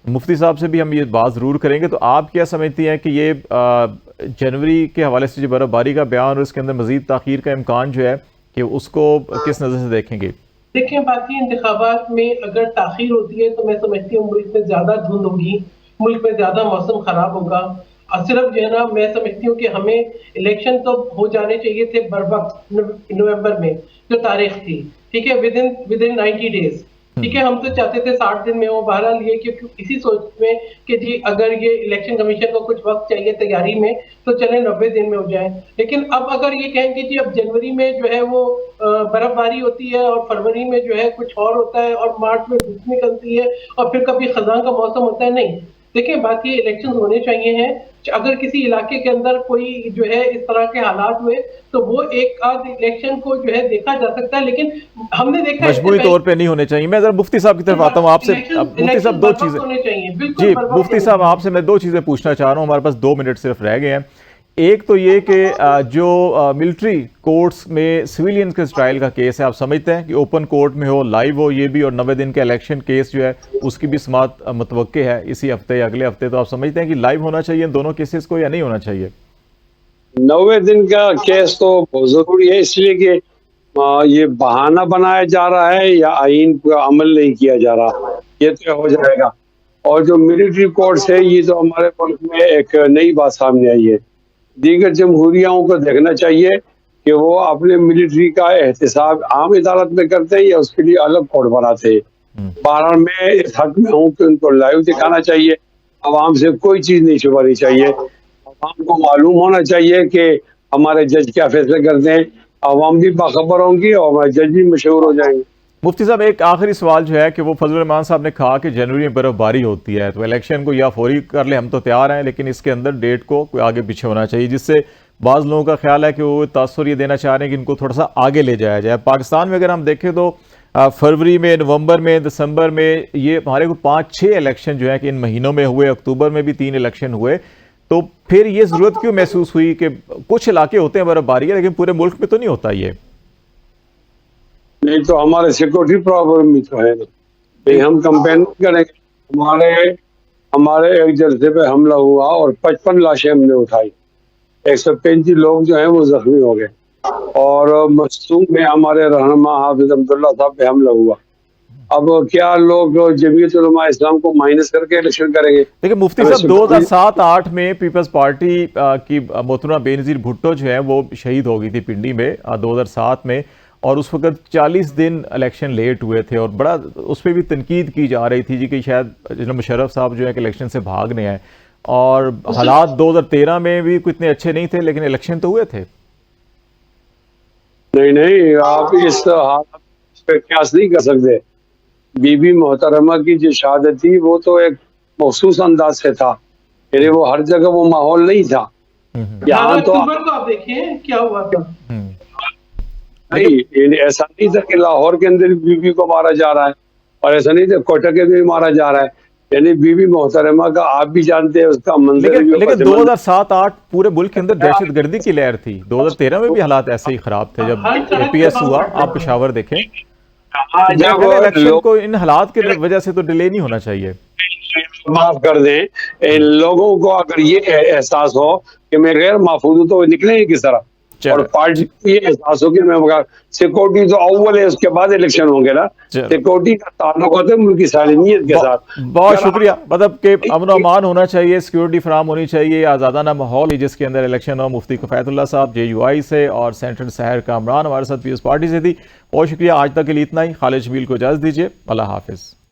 मुफ्ती साहब से भी हम ये बात ज़रूर करेंगे। तो आप क्या समझती हैं कि ये जनवरी के हवाले से जो बर्फबारी का बयान और इसके अंदर मजीद ताख़ीर का इम्कान जो है कि उसको किस नज़र से देखेंगे? देखिए, बाकी इंतखाबात में अगर ताख़ीर होती है तो मैं समझती हूँ मुल्क में ज़्यादा धुंध होगी, मुल्क में ज़्यादा मौसम ख़राब होगा। और सिर्फ जो है ना, मैं समझती हूँ कि हमें इलेक्शन तो हो जाने चाहिए थे बर वक्त नवंबर में जो तारीख थी, ठीक है, विद इन 90 डेज, ठीक है। हम तो चाहते थे 60 दिन में हो। बहरहाल ये क्योंकि इसी सोच में कि जी अगर ये इलेक्शन कमीशन को कुछ वक्त चाहिए तैयारी में तो चले 90 दिन में हो जाए। लेकिन अब अगर ये कहेंगे जी अब जनवरी में जो है वो बर्फबारी होती है और फरवरी में जो है कुछ और होता है और मार्च में धूप निकलती है और फिर कभी खजां का मौसम होता है, नहीं। देखिए, बात ये इलेक्शन होने चाहिए हैं। अगर किसी इलाके के अंदर कोई जो है इस तरह के हालात हुए तो वो एक आध इलेक्शन को जो है देखा जा सकता है, लेकिन हमने देखा मजबूरी तौर पे नहीं होने चाहिए। मैं जरा मुफ्ती साहब की तरफ आता हूँ आपसे। मुफ्ती साहब दो चीजें जी, मुफ्ती साहब आपसे मैं दो चीजें पूछना चाह रहा हूँ, हमारे पास 2 मिनट सिर्फ रह गए हैं। एक तो ये कि जो मिलिट्री कोर्ट्स में सिविलियन के ट्रायल का केस है, आप समझते हैं कि ओपन कोर्ट में हो, लाइव हो, ये भी, और 90 दिन का इलेक्शन केस जो है उसकी भी समाअत मुतवक्के है इसी हफ्ते या अगले हफ्ते, तो आप समझते हैं कि लाइव होना चाहिए इन दोनों केसेस को या नहीं होना चाहिए? 90 दिन का केस तो बहुत जरूरी है, इसलिए कि ये बहाना बनाया जा रहा है या आईन का अमल नहीं किया जा रहा, ये तो हो जाएगा। और जो मिलिट्री कोर्ट्स है, ये तो हमारे मुल्क में एक नई बात सामने आई है। दीगर जमहूरियाओं को देखना चाहिए कि वो अपने मिलिट्री का एहतसाब आम अदालत में करते हैं या उसके लिए अलग कोर्ट बनाते हैं। बहरहाल मैं इस हक में हूँ कि उनको लाइव दिखाना चाहिए, आवाम से कोई चीज नहीं छुपानी चाहिए। आवाम को मालूम होना चाहिए कि हमारे जज क्या फैसले करते हैं, आवाम भी बाखबर होंगी और हमारे जज भी मशहूर हो जाएंगे। मुफ्ती साहब, एक आखिरी सवाल जो है कि वो फजल रहमान साहब ने कहा कि जनवरी में बर्फबारी होती है, तो इलेक्शन को या फौरी कर ले, हम तो तैयार हैं, लेकिन इसके अंदर डेट को कोई आगे पीछे होना चाहिए, जिससे बाज़ लोगों का ख्याल है कि वो तासुर ये देना चाह रहे हैं कि इनको थोड़ा सा आगे ले जाया जाए। पाकिस्तान में अगर हम देखें तो फरवरी में, नवंबर में, दिसंबर में, ये हमारे को 5-6 इलेक्शन जो है कि इन महीनों में हुए। अक्टूबर में भी 3 इलेक्शन हुए। तो फिर ये ज़रूरत क्यों महसूस हुई कि कुछ इलाके होते हैं बर्फबारी है, लेकिन पूरे मुल्क में तो नहीं होता ये? नहीं तो हमारे सिक्योरिटी प्रॉब्लम भी तो है ना, हम कंपेन करेंगे। हमारे एक जलसे पे हमला हुआ और 55 लाशें हमने उठाई, 135 लोग जो हैं वो जख्मी हो गए, और मस्तूम में हमारे रहनुमा हाफिज अब्दुल्ला साहब पे हमला हुआ। अब क्या लोग जमीयत उलमा इस्लाम को माइनस करके इलेक्शन करेंगे? देखिए मुफ्ती साहब, 2007-8 में पीपल्स पार्टी की मोहतरमा बेनज़ीर भुट्टो जो है वो शहीद हो गई थी पिंडी में 2007 में, और उस वक्त 40 दिन इलेक्शन लेट हुए थे, और बड़ा उस पर भी तनकीद की जा रही थी जी कि शायद जनरल मुशर्रफ साहब जो है कि इलेक्शन से भागने हैं, और हालात 2013 में भी इतने अच्छे नहीं थे, लेकिन इलेक्शन तो हुए थे। नहीं, आप इस हालत पे क्यास नहीं कर सकते। बीबी मोहतरमा की जो शहादत थी वो तो एक मखसूस अंदाज से था, यानी वो हर जगह वो माहौल नहीं था। यहाँ तो आप देखिए क्या हुआ था। नहीं, ऐसा नहीं था कि लाहौर के अंदर बीबी को मारा जा रहा है, और ऐसा नहीं था कोटा के भी मारा जा रहा है। यानी बीबी मोहतरमा का आप भी जानते हैं उसका मंजर। लेकिन 2007-8 पूरे मुल्क के अंदर दहशतगर्दी की लहर थी। 2013 में भी हालात ऐसे ही खराब थे जब APS हुआ। आप पेशावर देखें, इलेक्शन को इन हालात की वजह से तो डिले नहीं होना चाहिए। माफ कर दें, इन लोगों को अगर ये एहसास हो कि मैं गैर महफूज हूं तो निकलेंगे किस तरह? चलो। और पार्टी को ये एहसास हो कि मैं सिक्योरिटी तो अव्वल है, उसके बाद इलेक्शन होंगे ना। चलो। सिक्योरिटी का ताल्लुक होता है मुल्क की सालिनियत के साथ। बहुत अगर शुक्रिया। आप- मतलब कि अमन अमान होना चाहिए, सिक्योरिटी फराम होनी चाहिए, आज़ादाना माहौल जिसके अंदर इलेक्शन हो। मुफ्ती कफायतुल्लाह साहब JUI से और सेंट्रल शहर कामरान हमारे साथ पीपल्स पार्टी से थी। बहुत शुक्रिया। आज तक के लिए इतना ही। खालिद जमील को इजाज़त दीजिए। अल्लाह हाफिज़।